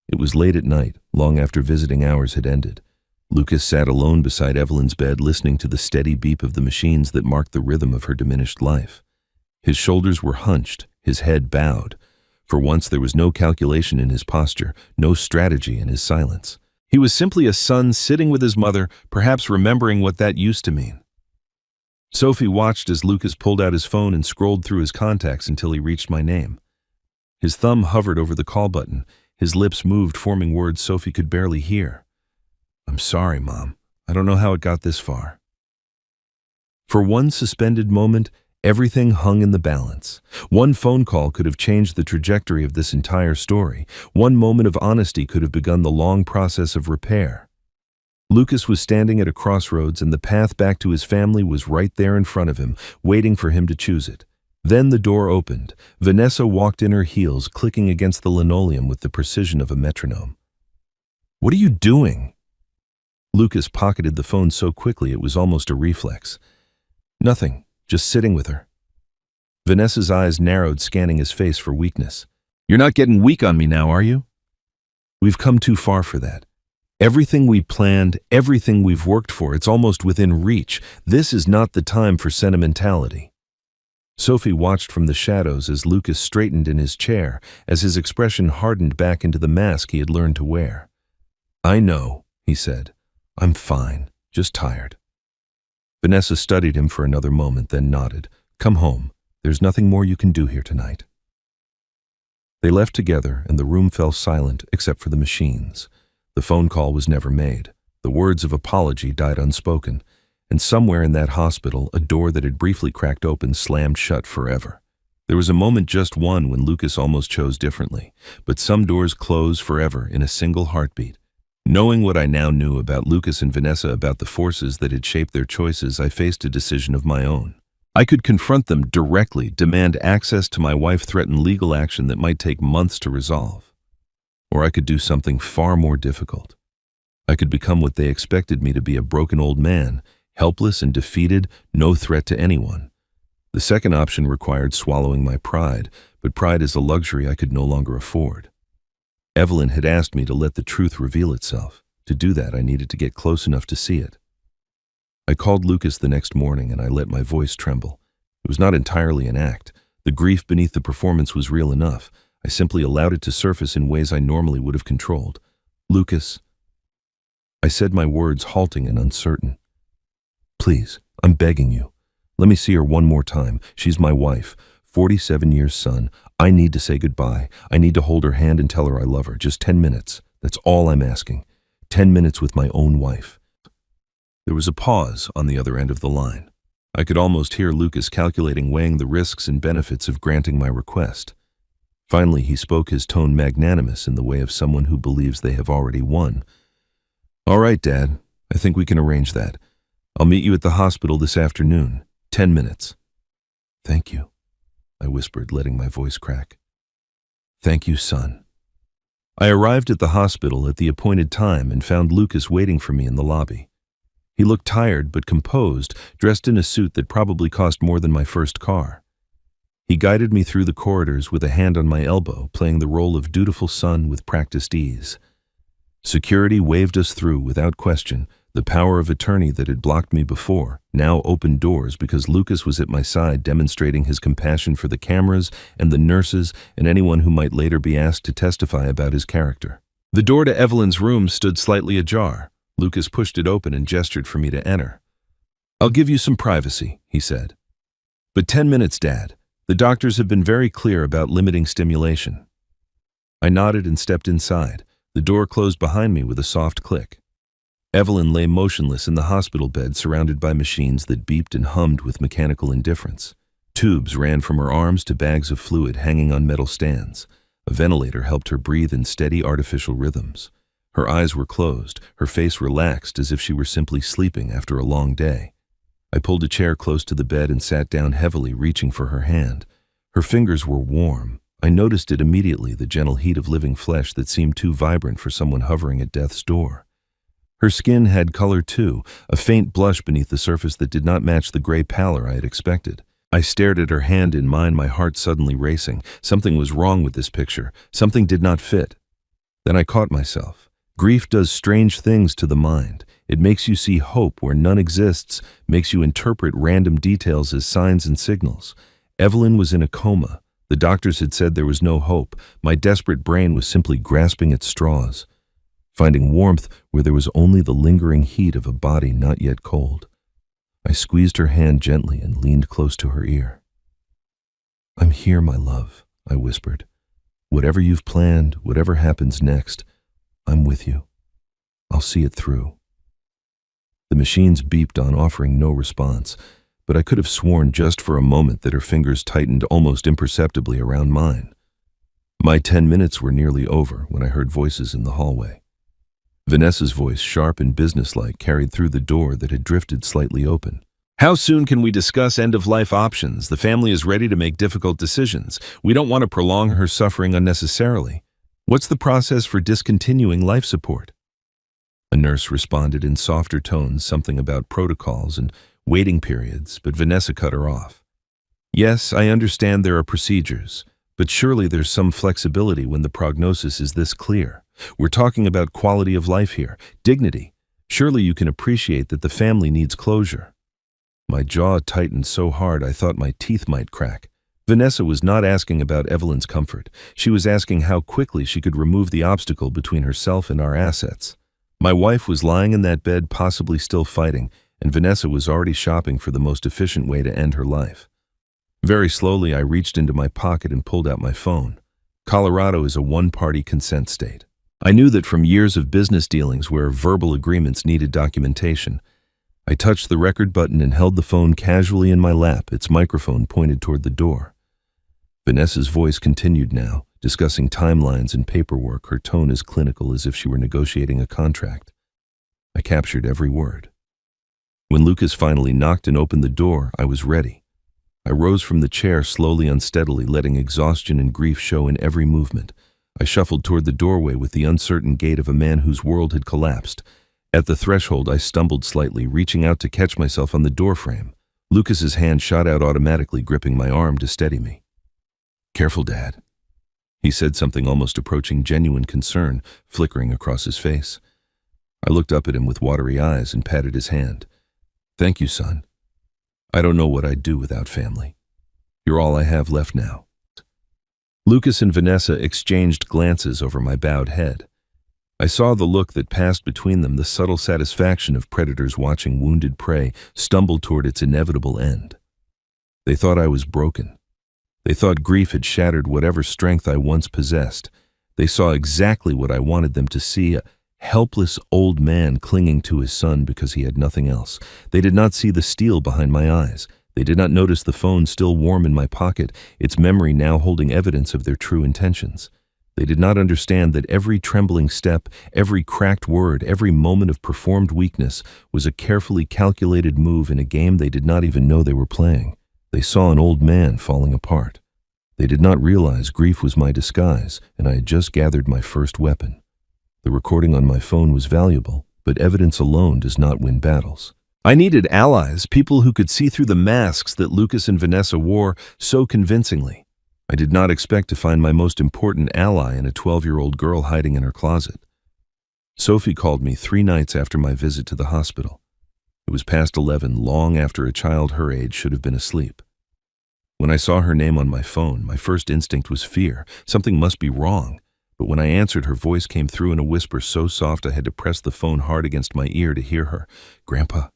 It was late at night, long after visiting hours had ended. Lucas sat alone beside Evelyn's bed, listening to the steady beep of the machines that marked the rhythm of her diminished life. His shoulders were hunched, his head bowed. For once there was no calculation in his posture, no strategy in his silence. He was simply a son sitting with his mother, perhaps remembering what that used to mean. Sophie watched as Lucas pulled out his phone and scrolled through his contacts until he reached my name. His thumb hovered over the call button. His lips moved, forming words Sophie could barely hear. "I'm sorry, Mom. I don't know how it got this far." For one suspended moment, everything hung in the balance. One phone call could have changed the trajectory of this entire story. One moment of honesty could have begun the long process of repair. Lucas was standing at a crossroads, and the path back to his family was right there in front of him, waiting for him to choose it. Then the door opened. Vanessa walked in, her heels clicking against the linoleum with the precision of a metronome. "What are you doing?" Lucas pocketed the phone so quickly it was almost a reflex. "Nothing. Just sitting with her." Vanessa's eyes narrowed, scanning his face for weakness. "You're not getting weak on me now, are you?" "We've come too far for that. Everything we planned, everything we've worked for, it's almost within reach. This is not the time for sentimentality." Sophie watched from the shadows as Lucas straightened in his chair, as his expression hardened back into the mask he had learned to wear. "I know," he said. "I'm fine, just tired." Vanessa studied him for another moment, then nodded. "Come home. There's nothing more you can do here tonight." They left together, and the room fell silent except for the machines. The phone call was never made. The words of apology died unspoken. And somewhere in that hospital, a door that had briefly cracked open slammed shut forever. There was a moment, just one, when Lucas almost chose differently. But some doors close forever in a single heartbeat. Knowing what I now knew about Lucas and Vanessa, about the forces that had shaped their choices, I faced a decision of my own. I could confront them directly, demand access to my wife, threaten legal action that might take months to resolve. Or I could do something far more difficult. I could become what they expected me to be, a broken old man, helpless and defeated, no threat to anyone. The second option required swallowing my pride, but pride is a luxury I could no longer afford. Evelyn had asked me to let the truth reveal itself. To do that, I needed to get close enough to see it. I called Lucas the next morning, and I let my voice tremble. It was not entirely an act. The grief beneath the performance was real enough. I simply allowed it to surface in ways I normally would have controlled. "Lucas," I said, my words halting and uncertain. "Please, I'm begging you. Let me see her one more time. She's my wife, 47 years son. I need to say goodbye. I need to hold her hand and tell her I love her. Just 10 minutes. That's all I'm asking. 10 minutes with my own wife." There was a pause on the other end of the line. I could almost hear Lucas calculating, weighing the risks and benefits of granting my request. Finally, he spoke, his tone magnanimous in the way of someone who believes they have already won. "All right, Dad. I think we can arrange that. I'll meet you at the hospital this afternoon. 10 minutes. "Thank you," I whispered, letting my voice crack. "Thank you, son." I arrived at the hospital at the appointed time and found Lucas waiting for me in the lobby. He looked tired but composed, dressed in a suit that probably cost more than my first car. He guided me through the corridors with a hand on my elbow, playing the role of dutiful son with practiced ease. Security waved us through without question, The power of attorney that had blocked me before now opened doors because Lucas was at my side, demonstrating his compassion for the cameras and the nurses and anyone who might later be asked to testify about his character. The door to Evelyn's room stood slightly ajar. Lucas pushed it open and gestured for me to enter. "I'll give you some privacy," he said. "But 10 minutes, Dad. The doctors have been very clear about limiting stimulation." I nodded and stepped inside. The door closed behind me with a soft click. Evelyn lay motionless in the hospital bed, surrounded by machines that beeped and hummed with mechanical indifference. Tubes ran from her arms to bags of fluid hanging on metal stands. A ventilator helped her breathe in steady artificial rhythms. Her eyes were closed, her face relaxed as if she were simply sleeping after a long day. I pulled a chair close to the bed and sat down heavily, reaching for her hand. Her fingers were warm. I noticed it immediately, the gentle heat of living flesh that seemed too vibrant for someone hovering at death's door. Her skin had color too, a faint blush beneath the surface that did not match the gray pallor I had expected. I stared at her hand in mine, my heart suddenly racing. Something was wrong with this picture. Something did not fit. Then I caught myself. Grief does strange things to the mind. It makes you see hope where none exists, makes you interpret random details as signs and signals. Evelyn was in a coma. The doctors had said there was no hope. My desperate brain was simply grasping at straws, finding warmth where there was only the lingering heat of a body not yet cold. I squeezed her hand gently and leaned close to her ear. "I'm here, my love," I whispered. "Whatever you've planned, whatever happens next, I'm with you. I'll see it through." The machines beeped on, offering no response, but I could have sworn just for a moment that her fingers tightened almost imperceptibly around mine. My 10 minutes were nearly over when I heard voices in the hallway. Vanessa's voice, sharp and businesslike, carried through the door that had drifted slightly open. "How soon can we discuss end-of-life options? The family is ready to make difficult decisions. We don't want to prolong her suffering unnecessarily. What's the process for discontinuing life support?" A nurse responded in softer tones, something about protocols and waiting periods, but Vanessa cut her off. "Yes, I understand there are procedures, but surely there's some flexibility when the prognosis is this clear. We're talking about quality of life here, dignity. Surely you can appreciate that the family needs closure." My jaw tightened so hard I thought my teeth might crack. Vanessa was not asking about Evelyn's comfort. She was asking how quickly she could remove the obstacle between herself and our assets. My wife was lying in that bed, possibly still fighting, and Vanessa was already shopping for the most efficient way to end her life. Very slowly, I reached into my pocket and pulled out my phone. Colorado is a one-party consent state. I knew that from years of business dealings where verbal agreements needed documentation. I touched the record button and held the phone casually in my lap, its microphone pointed toward the door. Vanessa's voice continued now, discussing timelines and paperwork, her tone as clinical as if she were negotiating a contract. I captured every word. When Lucas finally knocked and opened the door, I was ready. I rose from the chair slowly, unsteadily, letting exhaustion and grief show in every movement. I shuffled toward the doorway with the uncertain gait of a man whose world had collapsed. At the threshold, I stumbled slightly, reaching out to catch myself on the doorframe. Lucas's hand shot out automatically, gripping my arm to steady me. "Careful, Dad." He said something almost approaching genuine concern, flickering across his face. I looked up at him with watery eyes and patted his hand. "Thank you, son. I don't know what I'd do without family. You're all I have left now." Lucas and Vanessa exchanged glances over my bowed head. I saw the look that passed between them, the subtle satisfaction of predators watching wounded prey stumble toward its inevitable end. They thought I was broken. They thought grief had shattered whatever strength I once possessed. They saw exactly what I wanted them to see, a helpless old man clinging to his son because he had nothing else. They did not see the steel behind my eyes. They did not notice the phone still warm in my pocket, its memory now holding evidence of their true intentions. They did not understand that every trembling step, every cracked word, every moment of performed weakness was a carefully calculated move in a game they did not even know they were playing. They saw an old man falling apart. They did not realize grief was my disguise, and I had just gathered my first weapon. The recording on my phone was valuable, but evidence alone does not win battles. I needed allies, people who could see through the masks that Lucas and Vanessa wore so convincingly. I did not expect to find my most important ally in a 12-year-old girl hiding in her closet. Sophie called me 3 nights after my visit to the hospital. It was past 11, long after a child her age should have been asleep. When I saw her name on my phone, my first instinct was fear. Something must be wrong. But when I answered, her voice came through in a whisper so soft I had to press the phone hard against my ear to hear her. "Grandpa."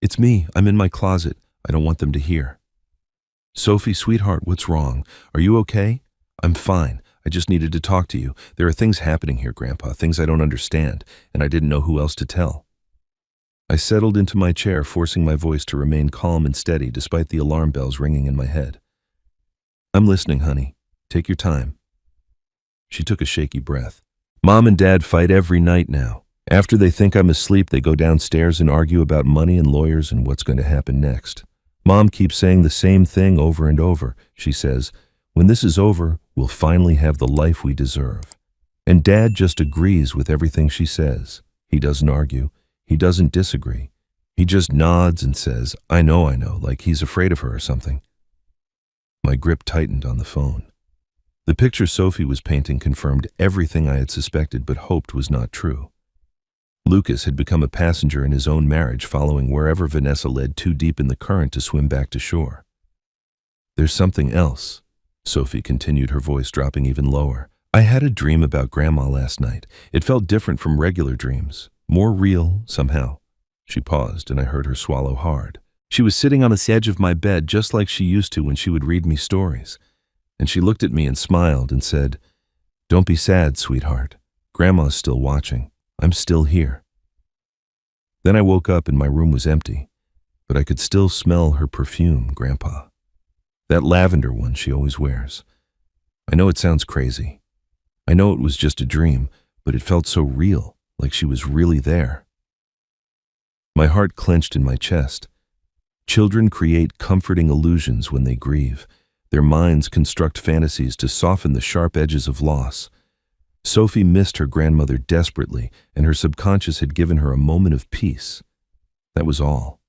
"It's me. I'm in my closet. I don't want them to hear." "Sophie, sweetheart, what's wrong? Are you okay?" "I'm fine. I just needed to talk to you. There are things happening here, Grandpa, things I don't understand, and I didn't know who else to tell." I settled into my chair, forcing my voice to remain calm and steady despite the alarm bells ringing in my head. "I'm listening, honey. Take your time." She took a shaky breath. "Mom and Dad fight every night now. After they think I'm asleep, they go downstairs and argue about money and lawyers and what's going to happen next. Mom keeps saying the same thing over and over. She says, 'When this is over, we'll finally have the life we deserve.' And Dad just agrees with everything she says. He doesn't argue. He doesn't disagree. He just nods and says, 'I know,' like he's afraid of her or something." My grip tightened on the phone. The picture Sophie was painting confirmed everything I had suspected but hoped was not true. Lucas had become a passenger in his own marriage, following wherever Vanessa led too deep in the current to swim back to shore. "There's something else," Sophie continued, her voice dropping even lower. "I had a dream about Grandma last night. It felt different from regular dreams, more real somehow." She paused, and I heard her swallow hard. "She was sitting on the edge of my bed just like she used to when she would read me stories. And she looked at me and smiled and said, 'Don't be sad, sweetheart. Grandma's still watching. I'm still here.' Then I woke up and my room was empty, but I could still smell her perfume, Grandpa. That lavender one she always wears. I know it sounds crazy. I know it was just a dream, but it felt so real, like she was really there." My heart clenched in my chest. Children create comforting illusions when they grieve. Their minds construct fantasies to soften the sharp edges of loss. Sophie missed her grandmother desperately, and her subconscious had given her a moment of peace. That was all.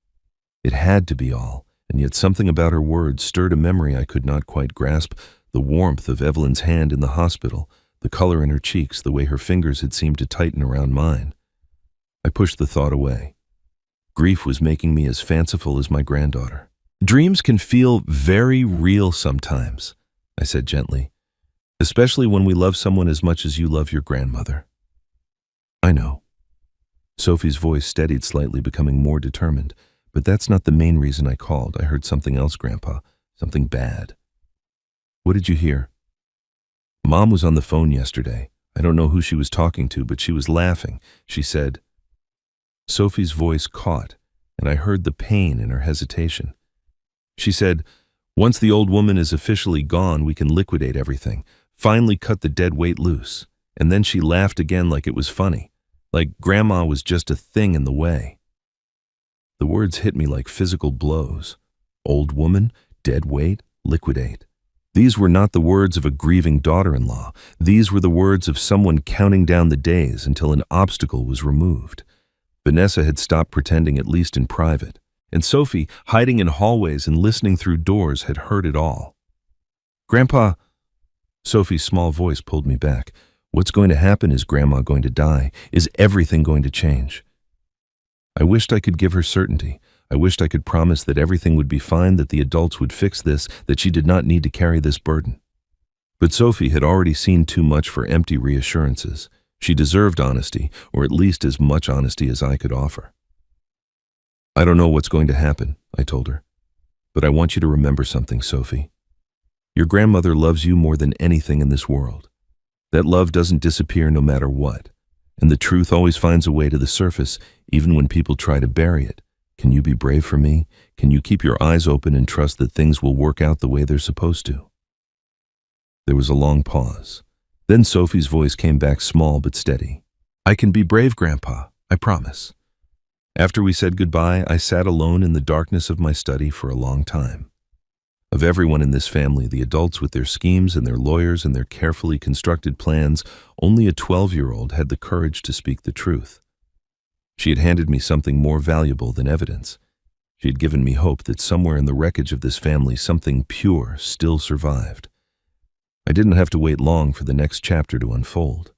It had to be all, and yet something about her words stirred a memory I could not quite grasp, the warmth of Evelyn's hand in the hospital, the color in her cheeks, the way her fingers had seemed to tighten around mine. I pushed the thought away. Grief was making me as fanciful as my granddaughter. "Dreams can feel very real sometimes," I said gently, "especially when we love someone as much as you love your grandmother." "I know." Sophie's voice steadied slightly, becoming more determined. "But that's not the main reason I called. I heard something else, Grandpa. Something bad." "What did you hear?" "Mom was on the phone yesterday. I don't know who she was talking to, but she was laughing. She said—" Sophie's voice caught, and I heard the pain in her hesitation. "She said, 'Once the old woman is officially gone, we can liquidate everything, finally cut the dead weight loose.' And then she laughed again like it was funny, like Grandma was just a thing in the way." The words hit me like physical blows. Old woman, dead weight, liquidate. These were not the words of a grieving daughter-in-law. These were the words of someone counting down the days until an obstacle was removed. Vanessa had stopped pretending, at least in private. And Sophie, hiding in hallways and listening through doors, had heard it all. "Grandpa," Sophie's small voice pulled me back. "What's going to happen? Is Grandma going to die? Is everything going to change?" I wished I could give her certainty. I wished I could promise that everything would be fine, that the adults would fix this, that she did not need to carry this burden. But Sophie had already seen too much for empty reassurances. She deserved honesty, or at least as much honesty as I could offer. "I don't know what's going to happen," I told her. "But I want you to remember something, Sophie. Your grandmother loves you more than anything in this world. That love doesn't disappear no matter what. And the truth always finds a way to the surface, even when people try to bury it. Can you be brave for me? Can you keep your eyes open and trust that things will work out the way they're supposed to?" There was a long pause. Then Sophie's voice came back, small but steady. "I can be brave, Grandpa. I promise." After we said goodbye, I sat alone in the darkness of my study for a long time. Of everyone in this family, the adults with their schemes and their lawyers and their carefully constructed plans, only a 12-year-old had the courage to speak the truth. She had handed me something more valuable than evidence. She had given me hope that somewhere in the wreckage of this family, something pure still survived. I didn't have to wait long for the next chapter to unfold.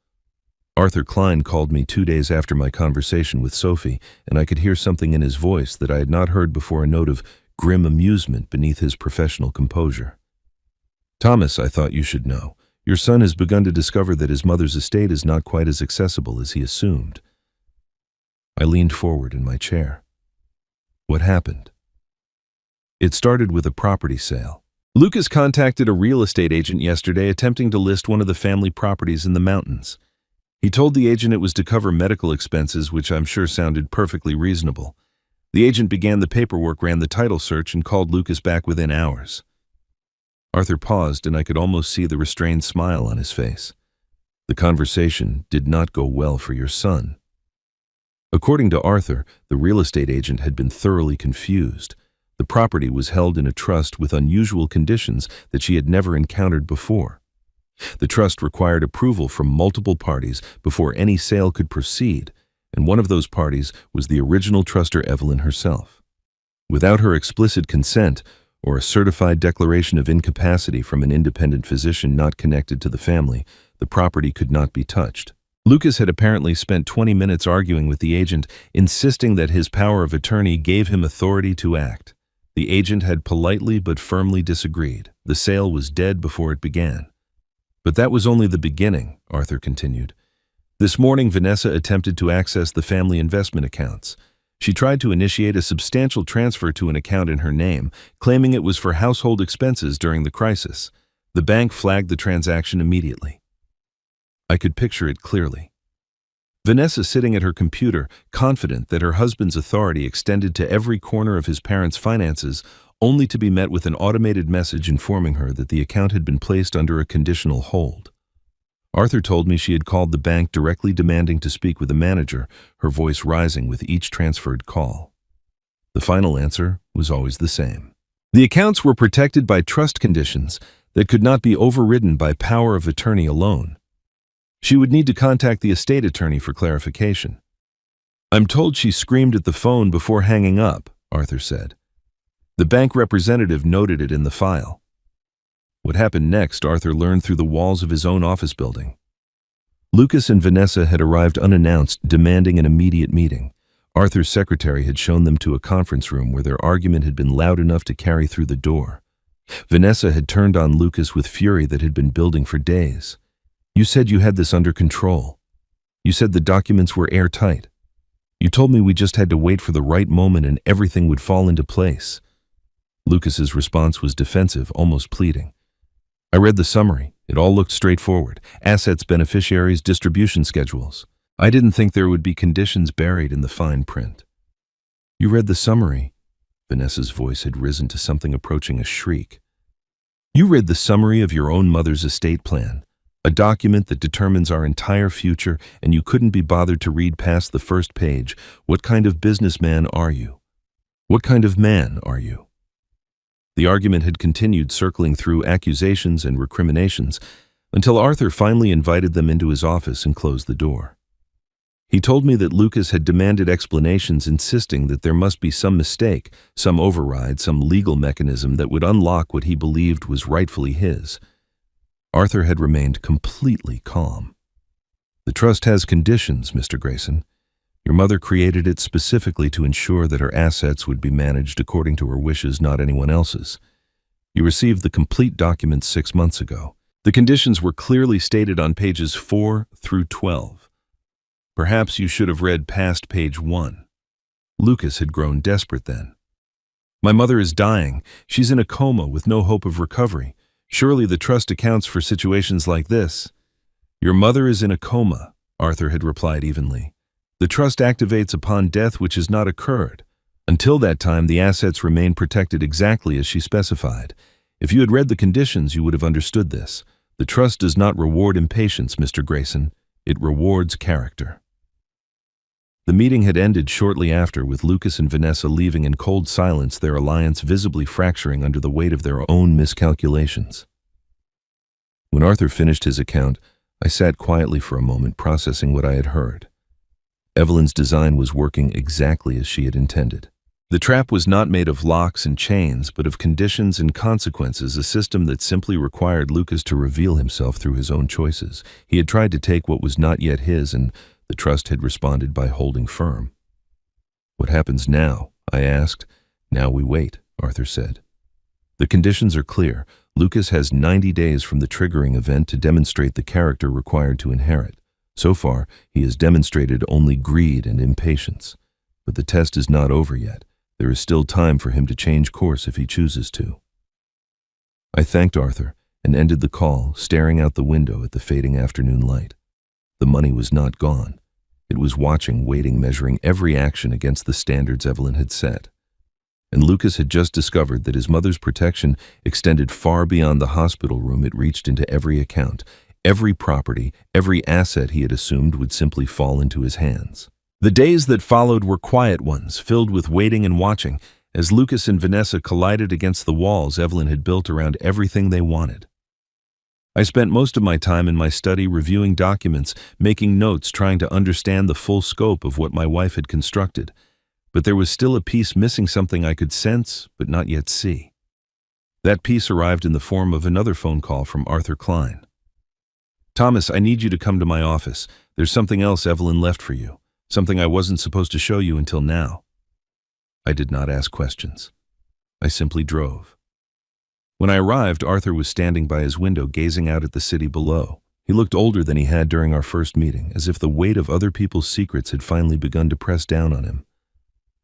Arthur Klein called me 2 days after my conversation with Sophie, and I could hear something in his voice that I had not heard before, a note of grim amusement beneath his professional composure. "Thomas, I thought you should know. Your son has begun to discover that his mother's estate is not quite as accessible as he assumed." I leaned forward in my chair. What happened? It started with a property sale. Lucas contacted a real estate agent yesterday attempting to list one of the family properties in the mountains. He told the agent it was to cover medical expenses, which I'm sure sounded perfectly reasonable. The agent began the paperwork, ran the title search, and called Lucas back within hours. Arthur paused, and I could almost see the restrained smile on his face. "The conversation did not go well for your son." According to Arthur, the real estate agent had been thoroughly confused. The property was held in a trust with unusual conditions that she had never encountered before. The trust required approval from multiple parties before any sale could proceed, and one of those parties was the original truster, Evelyn herself. Without her explicit consent, or a certified declaration of incapacity from an independent physician not connected to the family, the property could not be touched. Lucas had apparently spent 20 minutes arguing with the agent, insisting that his power of attorney gave him authority to act. The agent had politely but firmly disagreed. The sale was dead before it began. "But that was only the beginning," Arthur continued. "This morning, Vanessa attempted to access the family investment accounts. She tried to initiate a substantial transfer to an account in her name, claiming it was for household expenses during the crisis. The bank flagged the transaction immediately." I could picture it clearly. Vanessa sitting at her computer, confident that her husband's authority extended to every corner of his parents' finances, only to be met with an automated message informing her that the account had been placed under a conditional hold. Arthur told me she had called the bank directly demanding to speak with a manager, her voice rising with each transferred call. The final answer was always the same. The accounts were protected by trust conditions that could not be overridden by power of attorney alone. She would need to contact the estate attorney for clarification. "I'm told she screamed at the phone before hanging up," Arthur said. The bank representative noted it in the file. What happened next, Arthur learned through the walls of his own office building. Lucas and Vanessa had arrived unannounced, demanding an immediate meeting. Arthur's secretary had shown them to a conference room where their argument had been loud enough to carry through the door. Vanessa had turned on Lucas with fury that had been building for days. "You said you had this under control. You said the documents were airtight. You told me we just had to wait for the right moment and everything would fall into place." Lucas's response was defensive, almost pleading. "I read the summary. It all looked straightforward. Assets, beneficiaries, distribution schedules. I didn't think there would be conditions buried in the fine print." "You read the summary?" Vanessa's voice had risen to something approaching a shriek. "You read the summary of your own mother's estate plan, a document that determines our entire future, and you couldn't be bothered to read past the first page. What kind of businessman are you? What kind of man are you?" The argument had continued, circling through accusations and recriminations, until Arthur finally invited them into his office and closed the door. He told me that Lucas had demanded explanations, insisting that there must be some mistake, some override, some legal mechanism that would unlock what he believed was rightfully his. Arthur had remained completely calm. "The trust has conditions, Mr. Grayson. Your mother created it specifically to ensure that her assets would be managed according to her wishes, not anyone else's. You received the complete documents 6 months ago. The conditions were clearly stated on pages 4 through 12. Perhaps you should have read past page 1. Lucas had grown desperate then. "My mother is dying. She's in a coma with no hope of recovery. Surely the trust accounts for situations like this." "Your mother is in a coma," Arthur had replied evenly. "The trust activates upon death which has not occurred. Until that time, the assets remain protected exactly as she specified. If you had read the conditions, you would have understood this. The trust does not reward impatience, Mr. Grayson. It rewards character." The meeting had ended shortly after, with Lucas and Vanessa leaving in cold silence, their alliance visibly fracturing under the weight of their own miscalculations. When Arthur finished his account, I sat quietly for a moment, processing what I had heard. Evelyn's design was working exactly as she had intended. The trap was not made of locks and chains, but of conditions and consequences, a system that simply required Lucas to reveal himself through his own choices. He had tried to take what was not yet his, and the trust had responded by holding firm. "What happens now?" I asked. "Now we wait," Arthur said. "The conditions are clear. Lucas has 90 days from the triggering event to demonstrate the character required to inherit. So far, he has demonstrated only greed and impatience. But the test is not over yet. There is still time for him to change course if he chooses to." I thanked Arthur and ended the call, staring out the window at the fading afternoon light. The money was not gone. It was watching, waiting, measuring every action against the standards Evelyn had set. And Lucas had just discovered that his mother's protection extended far beyond the hospital room. It reached into every account. Every property, every asset he had assumed would simply fall into his hands. The days that followed were quiet ones, filled with waiting and watching, as Lucas and Vanessa collided against the walls Evelyn had built around everything they wanted. I spent most of my time in my study reviewing documents, making notes, trying to understand the full scope of what my wife had constructed. But there was still a piece missing, something I could sense but not yet see. That piece arrived in the form of another phone call from Arthur Klein. "Thomas, I need you to come to my office. There's something else Evelyn left for you. Something I wasn't supposed to show you until now." I did not ask questions. I simply drove. When I arrived, Arthur was standing by his window gazing out at the city below. He looked older than he had during our first meeting, as if the weight of other people's secrets had finally begun to press down on him.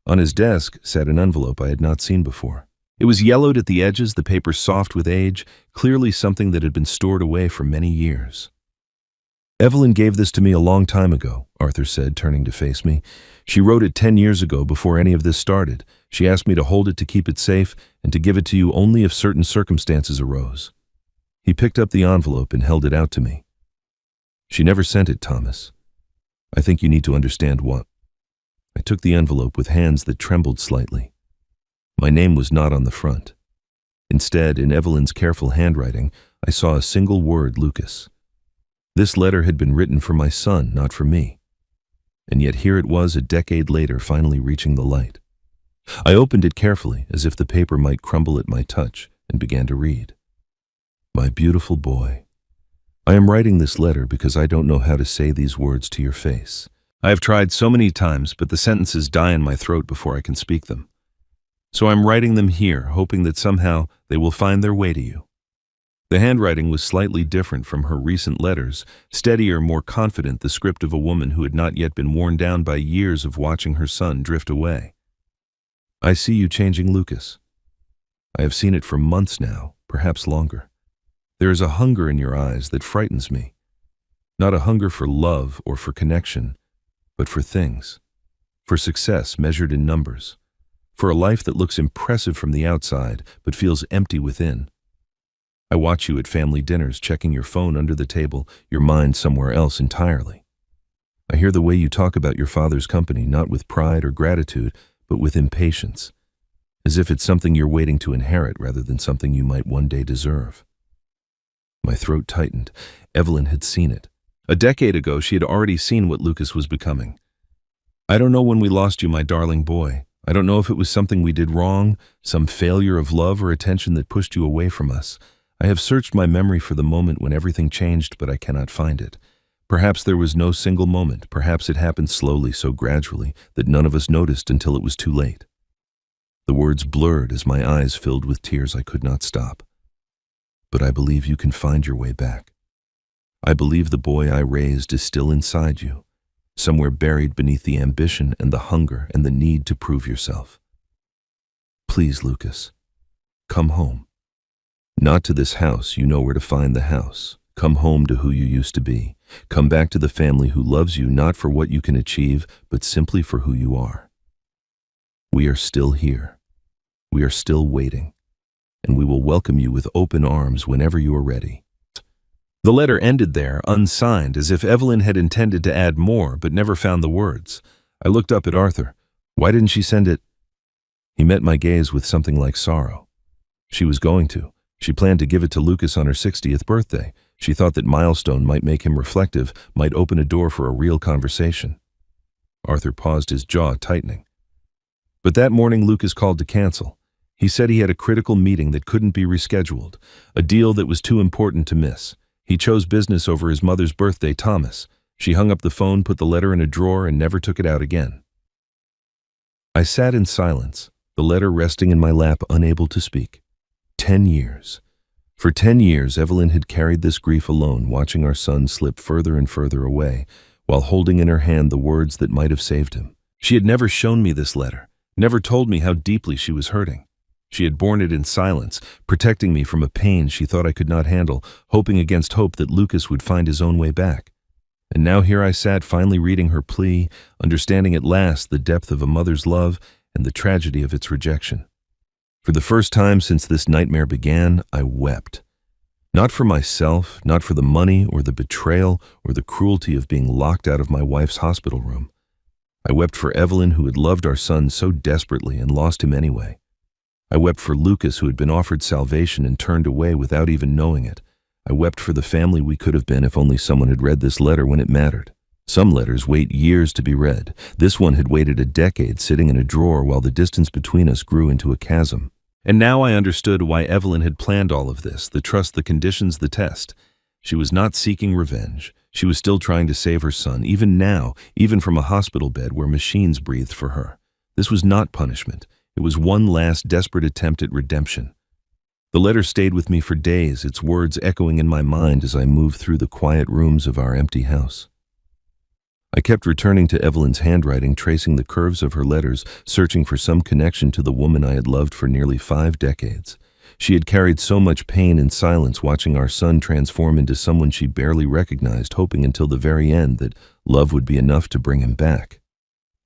On his desk sat an envelope I had not seen before. It was yellowed at the edges, the paper soft with age, clearly something that had been stored away for many years. "Evelyn gave this to me a long time ago," Arthur said, turning to face me. "She wrote it 10 years ago, before any of this started. She asked me to hold it, to keep it safe, and to give it to you only if certain circumstances arose." He picked up the envelope and held it out to me. "She never sent it, Thomas. I think you need to understand what." I took the envelope with hands that trembled slightly. My name was not on the front. Instead, in Evelyn's careful handwriting, I saw a single word: Lucas. This letter had been written for my son, not for me. And yet here it was, a decade later, finally reaching the light. I opened it carefully, as if the paper might crumble at my touch, and began to read. "My beautiful boy, I am writing this letter because I don't know how to say these words to your face. I have tried so many times, but the sentences die in my throat before I can speak them. So I'm writing them here, hoping that somehow they will find their way to you." The handwriting was slightly different from her recent letters, steadier, more confident, the script of a woman who had not yet been worn down by years of watching her son drift away. "I see you changing, Lucas. I have seen it for months now, perhaps longer. There is a hunger in your eyes that frightens me. Not a hunger for love or for connection, but for things. For success measured in numbers. For a life that looks impressive from the outside, but feels empty within. I watch you at family dinners, checking your phone under the table, your mind somewhere else entirely. I hear the way you talk about your father's company, not with pride or gratitude, but with impatience, as if it's something you're waiting to inherit rather than something you might one day deserve." My throat tightened. Evelyn had seen it. A decade ago, she had already seen what Lucas was becoming. "I don't know when we lost you, my darling boy. I don't know if it was something we did wrong, some failure of love or attention that pushed you away from us. I have searched my memory for the moment when everything changed, but I cannot find it. Perhaps there was no single moment. Perhaps it happened slowly, so gradually, that none of us noticed until it was too late." The words blurred as my eyes filled with tears I could not stop. "But I believe you can find your way back. I believe the boy I raised is still inside you, somewhere buried beneath the ambition and the hunger and the need to prove yourself. Please, Lucas, come home. Not to this house, you know where to find the house. Come home to who you used to be. Come back to the family who loves you not for what you can achieve, but simply for who you are. We are still here. We are still waiting, and we will welcome you with open arms whenever you are ready." The letter ended there, unsigned, as if Evelyn had intended to add more, but never found the words. I looked up at Arthur. Why didn't she send it? He met my gaze with something like sorrow. She was going to. She planned to give it to Lucas on her 60th birthday. She thought that milestone might make him reflective, might open a door for a real conversation. Arthur paused, his jaw tightening. But that morning Lucas called to cancel. He said he had a critical meeting that couldn't be rescheduled, a deal that was too important to miss. He chose business over his mother's birthday, Thomas. She hung up the phone, put the letter in a drawer, and never took it out again. I sat in silence, the letter resting in my lap, unable to speak. 10 years. For 10 years, Evelyn had carried this grief alone, watching our son slip further and further away, while holding in her hand the words that might have saved him. She had never shown me this letter, never told me how deeply she was hurting. She had borne it in silence, protecting me from a pain she thought I could not handle, hoping against hope that Lucas would find his own way back. And now here I sat, finally reading her plea, understanding at last the depth of a mother's love and the tragedy of its rejection. For the first time since this nightmare began, I wept. Not for myself, not for the money or the betrayal or the cruelty of being locked out of my wife's hospital room. I wept for Evelyn, who had loved our son so desperately and lost him anyway. I wept for Lucas, who had been offered salvation and turned away without even knowing it. I wept for the family we could have been if only someone had read this letter when it mattered. Some letters wait years to be read. This one had waited a decade, sitting in a drawer while the distance between us grew into a chasm. And now I understood why Evelyn had planned all of this, the trust, the conditions, the test. She was not seeking revenge. She was still trying to save her son, even now, even from a hospital bed where machines breathed for her. This was not punishment. It was one last desperate attempt at redemption. The letter stayed with me for days, its words echoing in my mind as I moved through the quiet rooms of our empty house. I kept returning to Evelyn's handwriting, tracing the curves of her letters, searching for some connection to the woman I had loved for nearly 5 decades. She had carried so much pain in silence, watching our son transform into someone she barely recognized, hoping until the very end that love would be enough to bring him back.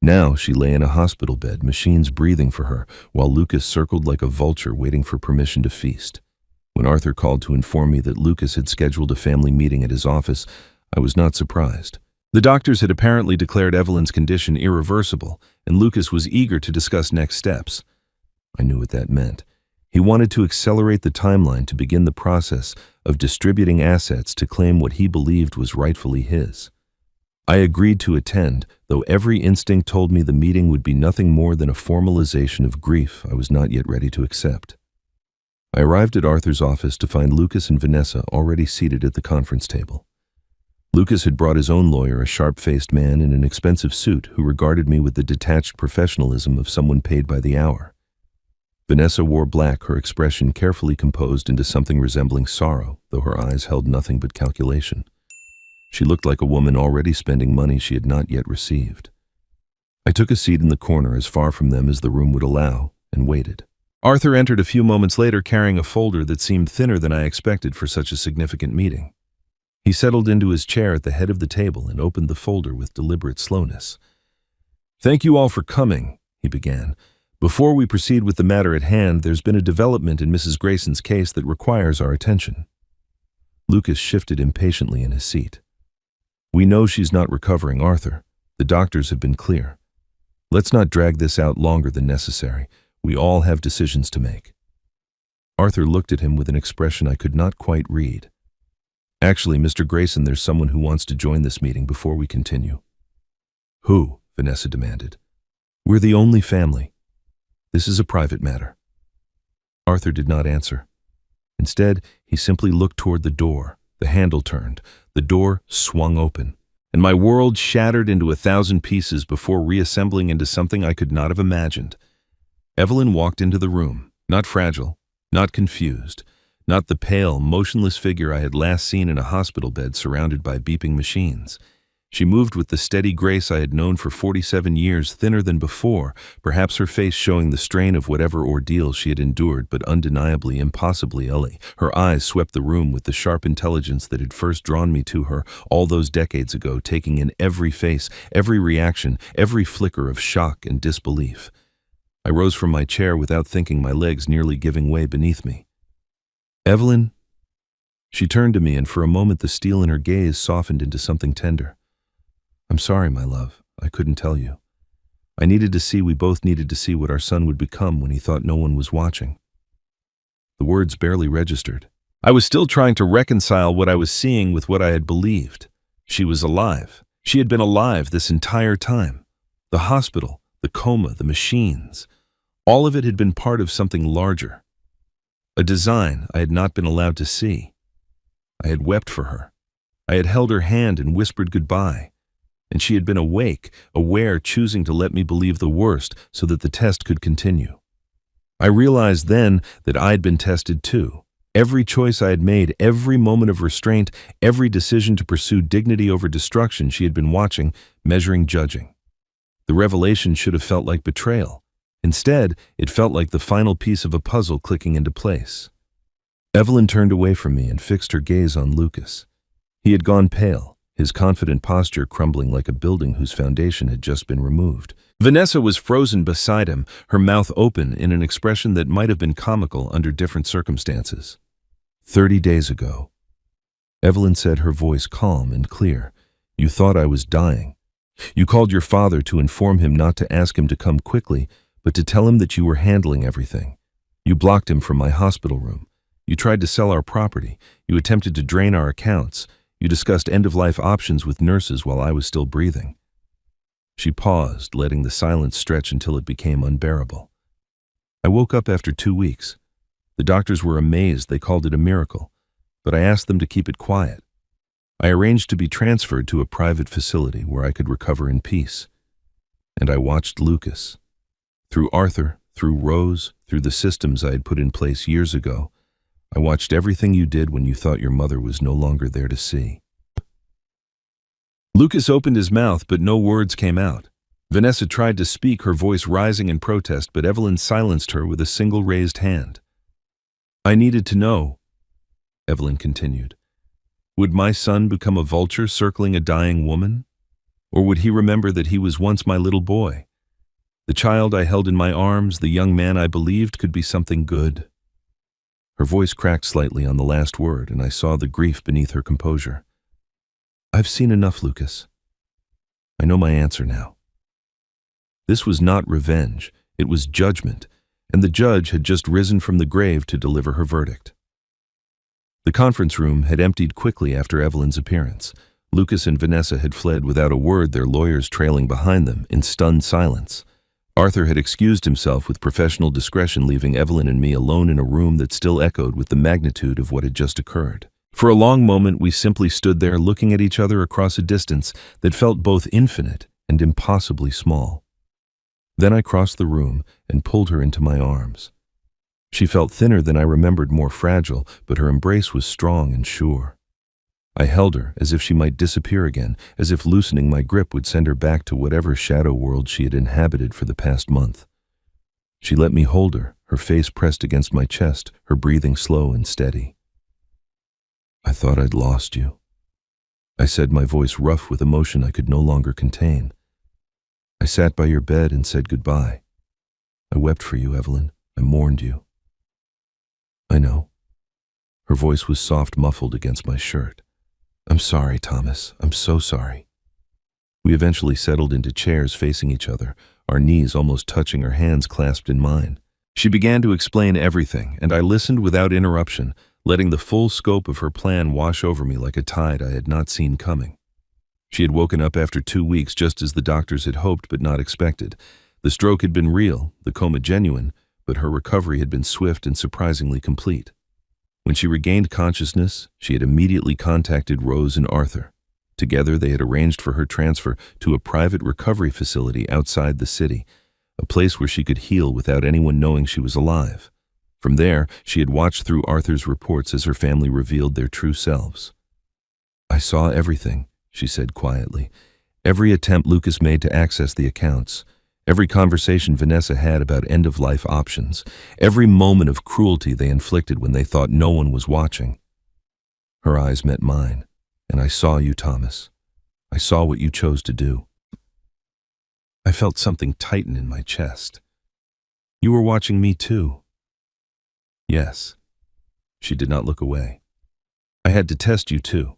Now she lay in a hospital bed, machines breathing for her, while Lucas circled like a vulture waiting for permission to feast. When Arthur called to inform me that Lucas had scheduled a family meeting at his office, I was not surprised. The doctors had apparently declared Evelyn's condition irreversible, and Lucas was eager to discuss next steps. I knew what that meant. He wanted to accelerate the timeline to begin the process of distributing assets to claim what he believed was rightfully his. I agreed to attend, though every instinct told me the meeting would be nothing more than a formalization of grief I was not yet ready to accept. I arrived at Arthur's office to find Lucas and Vanessa already seated at the conference table. Lucas had brought his own lawyer, a sharp-faced man in an expensive suit who regarded me with the detached professionalism of someone paid by the hour. Vanessa wore black, her expression carefully composed into something resembling sorrow, though her eyes held nothing but calculation. She looked like a woman already spending money she had not yet received. I took a seat in the corner as far from them as the room would allow, and waited. Arthur entered a few moments later carrying a folder that seemed thinner than I expected for such a significant meeting. He settled into his chair at the head of the table and opened the folder with deliberate slowness. "Thank you all for coming," he began. "Before we proceed with the matter at hand, there's been a development in Mrs. Grayson's case that requires our attention." Lucas shifted impatiently in his seat. "We know she's not recovering, Arthur. The doctors have been clear. Let's not drag this out longer than necessary. We all have decisions to make." Arthur looked at him with an expression I could not quite read. "Actually, Mr. Grayson, there's someone who wants to join this meeting before we continue." "Who?" Vanessa demanded. "We're the only family. This is a private matter." Arthur did not answer. Instead, he simply looked toward the door. The handle turned. The door swung open, and my world shattered into 1,000 pieces before reassembling into something I could not have imagined. Evelyn walked into the room, not fragile, not confused, not the pale, motionless figure I had last seen in a hospital bed surrounded by beeping machines. She moved with the steady grace I had known for 47 years, thinner than before, perhaps her face showing the strain of whatever ordeal she had endured, but undeniably, impossibly ill. Her eyes swept the room with the sharp intelligence that had first drawn me to her all those decades ago, taking in every face, every reaction, every flicker of shock and disbelief. I rose from my chair without thinking, my legs nearly giving way beneath me. "Evelyn?" She turned to me, and for a moment the steel in her gaze softened into something tender. "I'm sorry, my love. I couldn't tell you. We both needed to see what our son would become when he thought no one was watching." The words barely registered. I was still trying to reconcile what I was seeing with what I had believed. She was alive. She had been alive this entire time. The hospital, the coma, the machines. All of it had been part of something larger. A design I had not been allowed to see. I had wept for her. I had held her hand and whispered goodbye. And she had been awake, aware, choosing to let me believe the worst so that the test could continue. I realized then that I'd been tested too. Every choice I had made, every moment of restraint, every decision to pursue dignity over destruction, she had been watching, measuring, judging. The revelation should have felt like betrayal. Instead, it felt like the final piece of a puzzle clicking into place. Evelyn turned away from me and fixed her gaze on Lucas. He had gone pale, his confident posture crumbling like a building whose foundation had just been removed. Vanessa was frozen beside him, her mouth open in an expression that might have been comical under different circumstances. 30 days ago. Evelyn said, her voice calm and clear. You thought I was dying. You called your father to inform him not to ask him to come quickly, but to tell him that you were handling everything. You blocked him from my hospital room. You tried to sell our property. You attempted to drain our accounts. You discussed end-of-life options with nurses while I was still breathing. She paused, letting the silence stretch until it became unbearable. I woke up after 2 weeks. The doctors were amazed. They called it a miracle, but I asked them to keep it quiet. I arranged to be transferred to a private facility where I could recover in peace. And I watched Lucas. Through Arthur, through Rose, through the systems I had put in place years ago, I watched everything you did when you thought your mother was no longer there to see. Lucas opened his mouth, but no words came out. Vanessa tried to speak, her voice rising in protest, but Evelyn silenced her with a single raised hand. I needed to know, Evelyn continued. Would my son become a vulture circling a dying woman? Or would he remember that he was once my little boy? The child I held in my arms, the young man I believed could be something good. Her voice cracked slightly on the last word, and I saw the grief beneath her composure. I've seen enough, Lucas. I know my answer now. This was not revenge, it was judgment, and the judge had just risen from the grave to deliver her verdict. The conference room had emptied quickly after Evelyn's appearance. Lucas and Vanessa had fled without a word, their lawyers trailing behind them in stunned silence. Arthur had excused himself with professional discretion, leaving Evelyn and me alone in a room that still echoed with the magnitude of what had just occurred. For a long moment, we simply stood there looking at each other across a distance that felt both infinite and impossibly small. Then I crossed the room and pulled her into my arms. She felt thinner than I remembered, more fragile, but her embrace was strong and sure. I held her as if she might disappear again, as if loosening my grip would send her back to whatever shadow world she had inhabited for the past month. She let me hold her, her face pressed against my chest, her breathing slow and steady. I thought I'd lost you, I said, my voice rough with emotion I could no longer contain. I sat by your bed and said goodbye. I wept for you, Evelyn. I mourned you. I know. Her voice was soft, muffled against my shirt. I'm sorry, Thomas. I'm so sorry. We eventually settled into chairs facing each other, our knees almost touching, her hands clasped in mine. She began to explain everything, and I listened without interruption, letting the full scope of her plan wash over me like a tide I had not seen coming. She had woken up after 2 weeks, just as the doctors had hoped but not expected. The stroke had been real, the coma genuine, but her recovery had been swift and surprisingly complete. When she regained consciousness, she had immediately contacted Rose and Arthur. Together, they had arranged for her transfer to a private recovery facility outside the city, a place where she could heal without anyone knowing she was alive. From there, she had watched through Arthur's reports as her family revealed their true selves. I saw everything, she said quietly. Every attempt Lucas made to access the accounts. Every conversation Vanessa had about end-of-life options. Every moment of cruelty they inflicted when they thought no one was watching. Her eyes met mine, and I saw you, Thomas. I saw what you chose to do. I felt something tighten in my chest. You were watching me too. Yes. She did not look away. I had to test you too.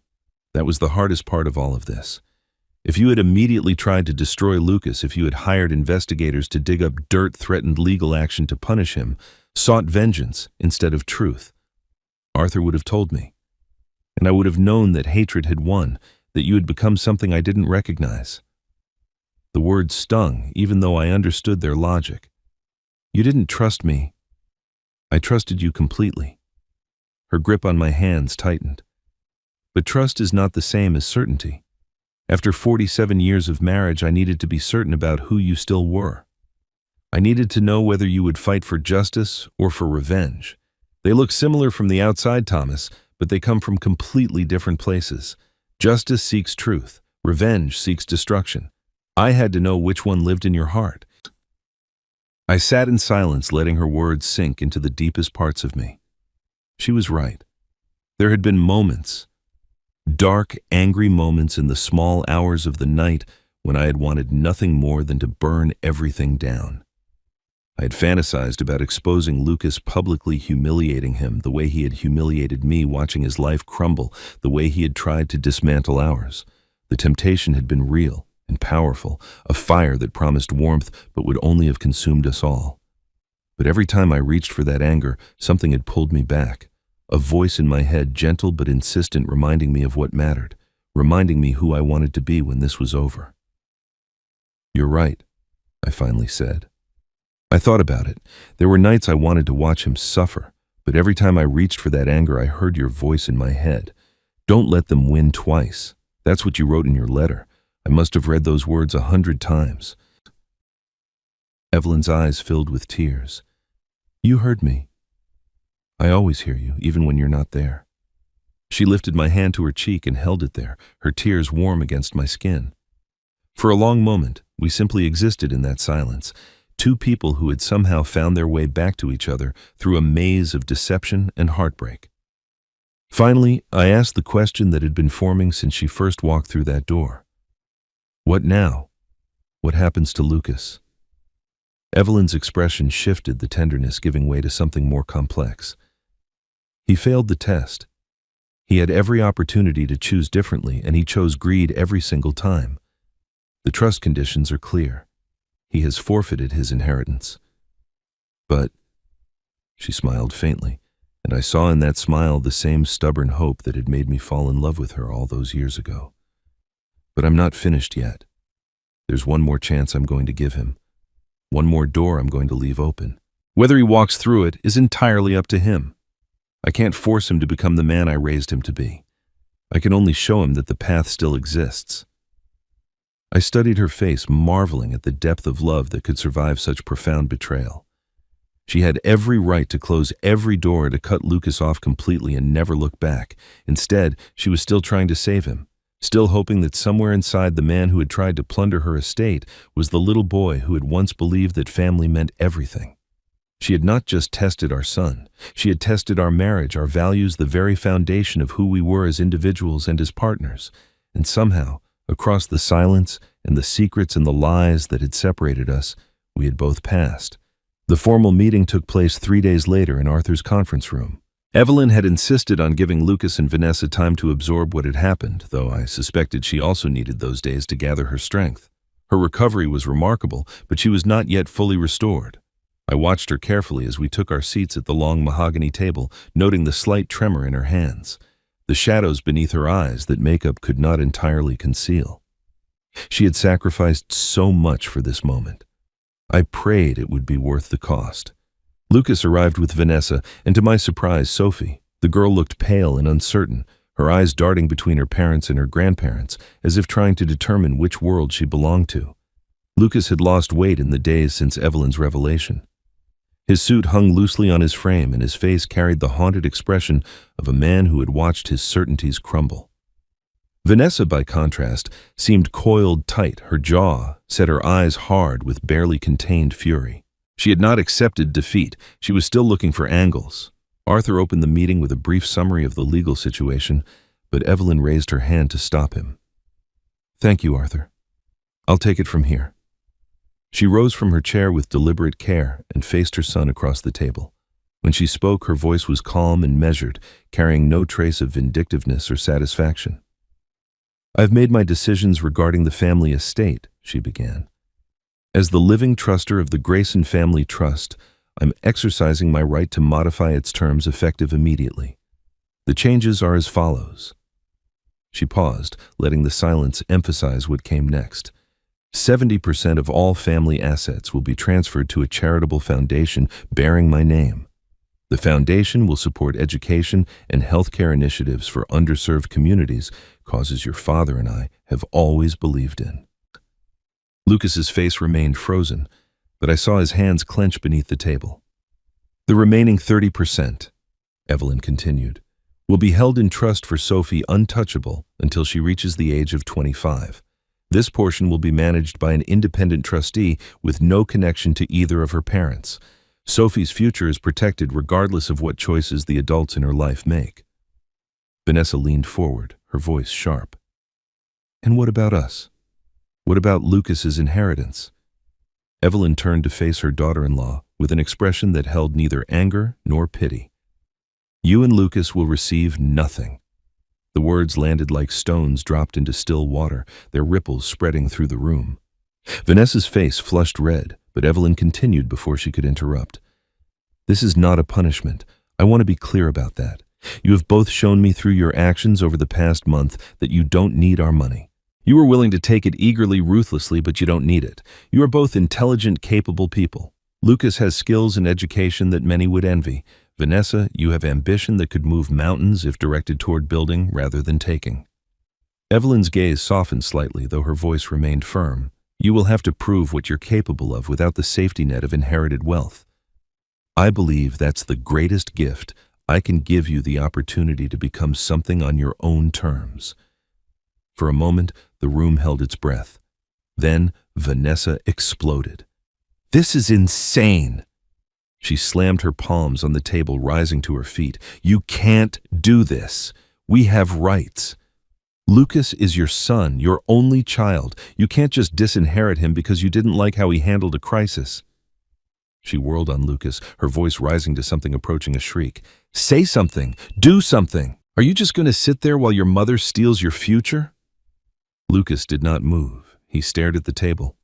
That was the hardest part of all of this. If you had immediately tried to destroy Lucas, if you had hired investigators to dig up dirt, threatened legal action to punish him, sought vengeance instead of truth, Arthur would have told me. And I would have known that hatred had won, that you had become something I didn't recognize. The words stung, even though I understood their logic. You didn't trust me. I trusted you completely. Her grip on my hands tightened. But trust is not the same as certainty. After 47 years of marriage, I needed to be certain about who you still were. I needed to know whether you would fight for justice or for revenge. They look similar from the outside, Thomas, but they come from completely different places. Justice seeks truth. Revenge seeks destruction. I had to know which one lived in your heart. I sat in silence, letting her words sink into the deepest parts of me. She was right. There had been moments, dark, angry moments in the small hours of the night when I had wanted nothing more than to burn everything down. I had fantasized about exposing Lucas, publicly humiliating him the way he had humiliated me, watching his life crumble, the way he had tried to dismantle ours. The temptation had been real and powerful, a fire that promised warmth but would only have consumed us all. But every time I reached for that anger, something had pulled me back. A voice in my head, gentle but insistent, reminding me of what mattered, reminding me who I wanted to be when this was over. You're right, I finally said. I thought about it. There were nights I wanted to watch him suffer, but every time I reached for that anger, I heard your voice in my head. Don't let them win twice. That's what you wrote in your letter. I must have read those words 100 times. Evelyn's eyes filled with tears. You heard me. I always hear you, even when you're not there. She lifted my hand to her cheek and held it there, her tears warm against my skin. For a long moment, we simply existed in that silence, two people who had somehow found their way back to each other through a maze of deception and heartbreak. Finally, I asked the question that had been forming since she first walked through that door. What now? What happens to Lucas? Evelyn's expression shifted, the tenderness giving way to something more complex. He failed the test. He had every opportunity to choose differently, and he chose greed every single time. The trust conditions are clear. He has forfeited his inheritance. But, she smiled faintly, and I saw in that smile the same stubborn hope that had made me fall in love with her all those years ago. But I'm not finished yet. There's one more chance I'm going to give him. One more door I'm going to leave open. Whether he walks through it is entirely up to him. I can't force him to become the man I raised him to be. I can only show him that the path still exists. I studied her face, marveling at the depth of love that could survive such profound betrayal. She had every right to close every door, to cut Lucas off completely and never look back. Instead, she was still trying to save him, still hoping that somewhere inside the man who had tried to plunder her estate was the little boy who had once believed that family meant everything. She had not just tested our son. She had tested our marriage, our values, the very foundation of who we were as individuals and as partners. And somehow, across the silence and the secrets and the lies that had separated us, we had both passed. The formal meeting took place 3 days later in Arthur's conference room. Evelyn had insisted on giving Lucas and Vanessa time to absorb what had happened, though I suspected she also needed those days to gather her strength. Her recovery was remarkable, but she was not yet fully restored. I watched her carefully as we took our seats at the long mahogany table, noting the slight tremor in her hands, the shadows beneath her eyes that makeup could not entirely conceal. She had sacrificed so much for this moment. I prayed it would be worth the cost. Lucas arrived with Vanessa, and to my surprise, Sophie. The girl looked pale and uncertain, her eyes darting between her parents and her grandparents, as if trying to determine which world she belonged to. Lucas had lost weight in the days since Evelyn's revelation. His suit hung loosely on his frame, and his face carried the haunted expression of a man who had watched his certainties crumble. Vanessa, by contrast, seemed coiled tight, her jaw set, her eyes hard with barely contained fury. She had not accepted defeat. She was still looking for angles. Arthur opened the meeting with a brief summary of the legal situation, but Evelyn raised her hand to stop him. Thank you, Arthur. I'll take it from here. She rose from her chair with deliberate care and faced her son across the table. When she spoke, her voice was calm and measured, carrying no trace of vindictiveness or satisfaction. I've made my decisions regarding the family estate, she began. As the living truster of the Grayson Family Trust, I'm exercising my right to modify its terms effective immediately. The changes are as follows. She paused, letting the silence emphasize what came next. 70% of all family assets will be transferred to a charitable foundation bearing my name. The foundation will support education and healthcare initiatives for underserved communities, causes your father and I have always believed in." Lucas's face remained frozen, but I saw his hands clench beneath the table. "The remaining 30%, Evelyn continued, will be held in trust for Sophie untouchable until she reaches the age of 25. This portion will be managed by an independent trustee with no connection to either of her parents. Sophie's future is protected regardless of what choices the adults in her life make." Vanessa leaned forward, her voice sharp. "And what about us? What about Lucas's inheritance?" Evelyn turned to face her daughter-in-law with an expression that held neither anger nor pity. "You and Lucas will receive nothing." The words landed like stones dropped into still water, their ripples spreading through the room. Vanessa's face flushed red, but Evelyn continued before she could interrupt. "This is not a punishment. I want to be clear about that. You have both shown me through your actions over the past month that you don't need our money. You are willing to take it eagerly, ruthlessly, but you don't need it. You are both intelligent, capable people. Lucas has skills and education that many would envy. Vanessa, you have ambition that could move mountains if directed toward building rather than taking." Evelyn's gaze softened slightly, though her voice remained firm. "You will have to prove what you're capable of without the safety net of inherited wealth. I believe that's the greatest gift. I can give you the opportunity to become something on your own terms." For a moment, the room held its breath. Then Vanessa exploded. "This is insane!" She slammed her palms on the table, rising to her feet. "You can't do this. We have rights. Lucas is your son, your only child. You can't just disinherit him because you didn't like how he handled a crisis." She whirled on Lucas, her voice rising to something approaching a shriek. "Say something! Do something! Are you just going to sit there while your mother steals your future?" Lucas did not move. He stared at the table.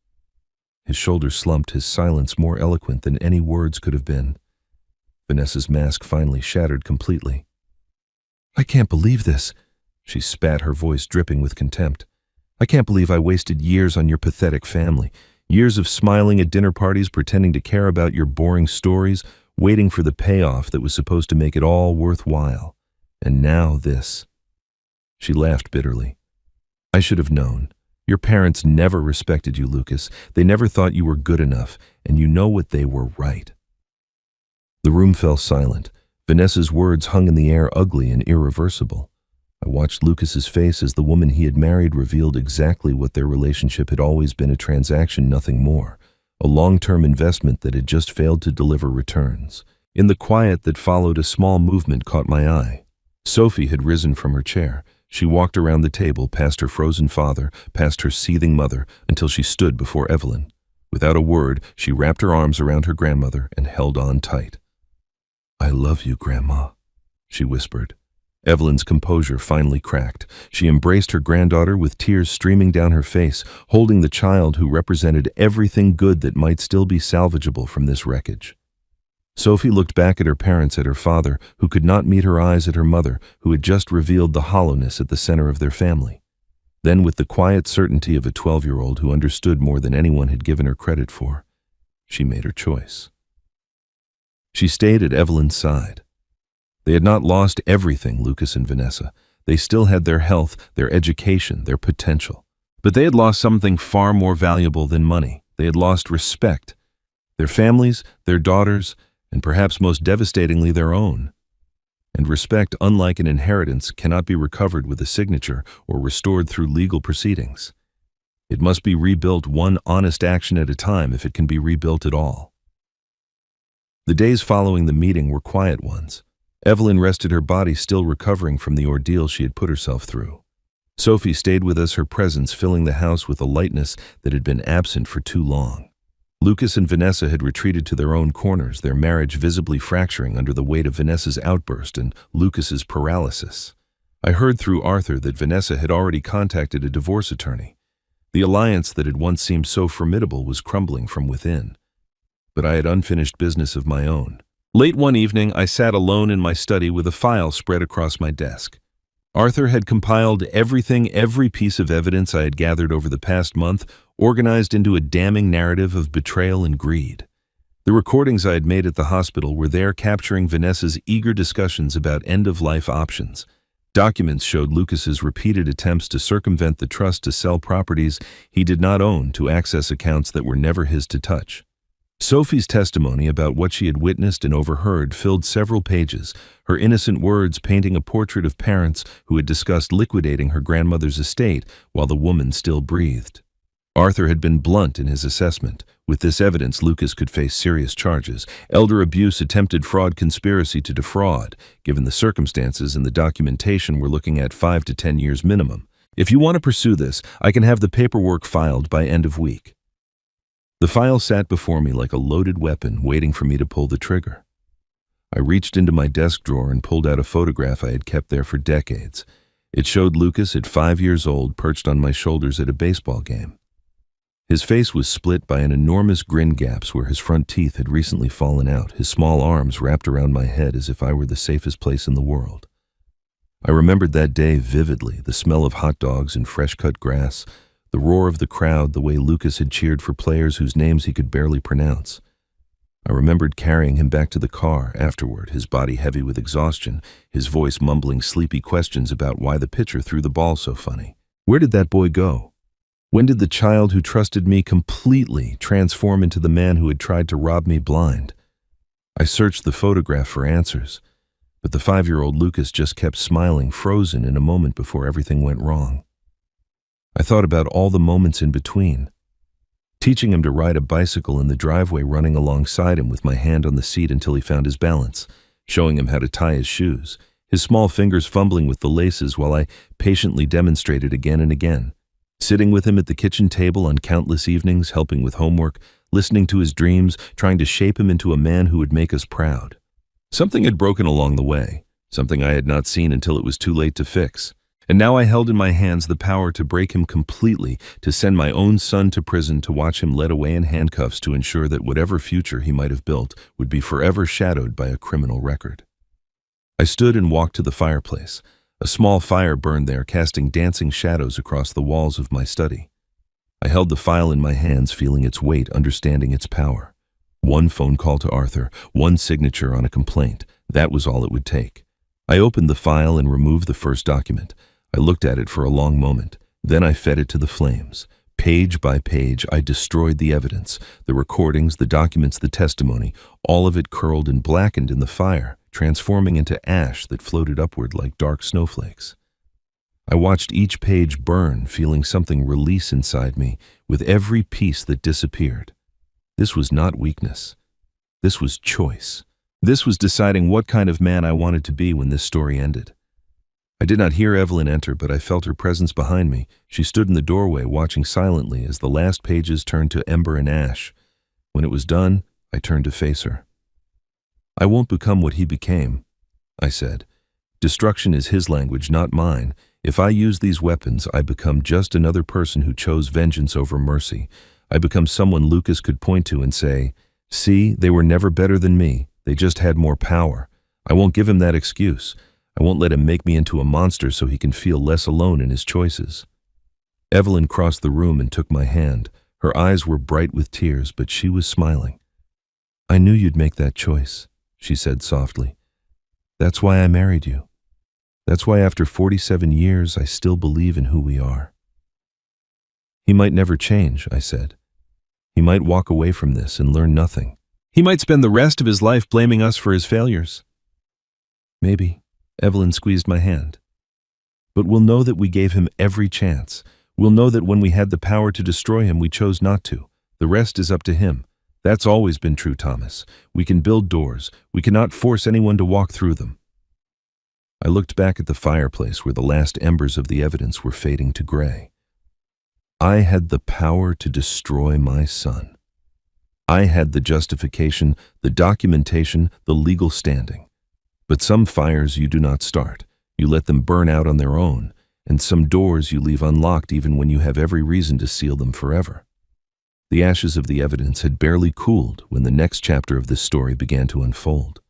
His shoulders slumped, his silence more eloquent than any words could have been. Vanessa's mask finally shattered completely. "I can't believe this," she spat, her voice dripping with contempt. "I can't believe I wasted years on your pathetic family. Years of smiling at dinner parties, pretending to care about your boring stories, waiting for the payoff that was supposed to make it all worthwhile. And now this." She laughed bitterly. "I should have known. Your parents never respected you, Lucas. They never thought you were good enough, and you know what, they were right." The room fell silent. Vanessa's words hung in the air, ugly and irreversible. I watched Lucas's face as the woman he had married revealed exactly what their relationship had always been: a transaction, nothing more. A long-term investment that had just failed to deliver returns. In the quiet that followed, a small movement caught my eye. Sophie had risen from her chair. She walked around the table, past her frozen father, past her seething mother, until she stood before Evelyn. Without a word, she wrapped her arms around her grandmother and held on tight. "I love you, Grandma," she whispered. Evelyn's composure finally cracked. She embraced her granddaughter with tears streaming down her face, holding the child who represented everything good that might still be salvageable from this wreckage. Sophie looked back at her parents, at her father, who could not meet her eyes, at her mother, who had just revealed the hollowness at the center of their family. Then, with the quiet certainty of a 12-year-old who understood more than anyone had given her credit for, she made her choice. She stayed at Evelyn's side. They had not lost everything, Lucas and Vanessa. They still had their health, their education, their potential. But they had lost something far more valuable than money. They had lost respect. Their families, their daughters, and perhaps most devastatingly their own. And respect, unlike an inheritance, cannot be recovered with a signature or restored through legal proceedings. It must be rebuilt one honest action at a time if it can be rebuilt at all. The days following the meeting were quiet ones. Evelyn rested, her body still recovering from the ordeal she had put herself through. Sophie stayed with us, her presence filling the house with a lightness that had been absent for too long. Lucas and Vanessa had retreated to their own corners, their marriage visibly fracturing under the weight of Vanessa's outburst and Lucas's paralysis. I heard through Arthur that Vanessa had already contacted a divorce attorney. The alliance that had once seemed so formidable was crumbling from within. But I had unfinished business of my own. Late one evening, I sat alone in my study with a file spread across my desk. Arthur had compiled every piece of evidence I had gathered over the past month, organized into a damning narrative of betrayal and greed. The recordings I had made at the hospital were there, capturing Vanessa's eager discussions about end-of-life options. Documents showed Lucas's repeated attempts to circumvent the trust to sell properties he did not own to access accounts that were never his to touch. Sophie's testimony about what she had witnessed and overheard filled several pages, her innocent words painting a portrait of parents who had discussed liquidating her grandmother's estate while the woman still breathed. Arthur had been blunt in his assessment. With this evidence, Lucas could face serious charges: elder abuse, attempted fraud, conspiracy to defraud. Given the circumstances and the documentation, we're looking at 5 to 10 years minimum. If you want to pursue this, I can have the paperwork filed by end of week. The file sat before me like a loaded weapon, waiting for me to pull the trigger. I reached into my desk drawer and pulled out a photograph I had kept there for decades. It showed Lucas at 5 years old, perched on my shoulders at a baseball game. His face was split by an enormous grin gaps where his front teeth had recently fallen out, his small arms wrapped around my head as if I were the safest place in the world. I remembered that day vividly, the smell of hot dogs and fresh-cut grass, the roar of the crowd, the way Lucas had cheered for players whose names he could barely pronounce. I remembered carrying him back to the car afterward, his body heavy with exhaustion, his voice mumbling sleepy questions about why the pitcher threw the ball so funny. Where did that boy go? When did the child who trusted me completely transform into the man who had tried to rob me blind? I searched the photograph for answers, but the 5-year-old Lucas just kept smiling, frozen in a moment before everything went wrong. I thought about all the moments in between. Teaching him to ride a bicycle in the driveway, running alongside him with my hand on the seat until he found his balance, showing him how to tie his shoes, his small fingers fumbling with the laces while I patiently demonstrated again and again. Sitting with him at the kitchen table on countless evenings, helping with homework, listening to his dreams, trying to shape him into a man who would make us proud. Something had broken along the way, something I had not seen until it was too late to fix. And now I held in my hands the power to break him completely, to send my own son to prison, to watch him led away in handcuffs, to ensure that whatever future he might have built would be forever shadowed by a criminal record. I stood and walked to the fireplace. A small fire burned there, casting dancing shadows across the walls of my study. I held the file in my hands, feeling its weight, understanding its power. One phone call to Arthur, one signature on a complaint. That was all it would take. I opened the file and removed the first document. I looked at it for a long moment. Then I fed it to the flames. Page by page, I destroyed the evidence, the recordings, the documents, the testimony. All of it curled and blackened in the fire, transforming into ash that floated upward like dark snowflakes. I watched each page burn, feeling something release inside me with every piece that disappeared. This was not weakness. This was choice. This was deciding what kind of man I wanted to be when this story ended. I did not hear Evelyn enter, but I felt her presence behind me. She stood in the doorway, watching silently as the last pages turned to ember and ash. When it was done, I turned to face her. "I won't become what he became," I said. "Destruction is his language, not mine. If I use these weapons, I become just another person who chose vengeance over mercy. I become someone Lucas could point to and say, 'See, they were never better than me. They just had more power.' I won't give him that excuse. I won't let him make me into a monster so he can feel less alone in his choices." Evelyn crossed the room and took my hand. Her eyes were bright with tears, but she was smiling. "I knew you'd make that choice," she said softly. "That's why I married you. That's why after 47 years, I still believe in who we are." "He might never change," I said. "He might walk away from this and learn nothing. He might spend the rest of his life blaming us for his failures." "Maybe." Evelyn squeezed my hand. "But we'll know that we gave him every chance. We'll know that when we had the power to destroy him, we chose not to. The rest is up to him. That's always been true, Thomas. We can build doors. We cannot force anyone to walk through them." I looked back at the fireplace where the last embers of the evidence were fading to gray. I had the power to destroy my son. I had the justification, the documentation, the legal standing. But some fires you do not start. You let them burn out on their own, and some doors you leave unlocked even when you have every reason to seal them forever. The ashes of the evidence had barely cooled when the next chapter of this story began to unfold.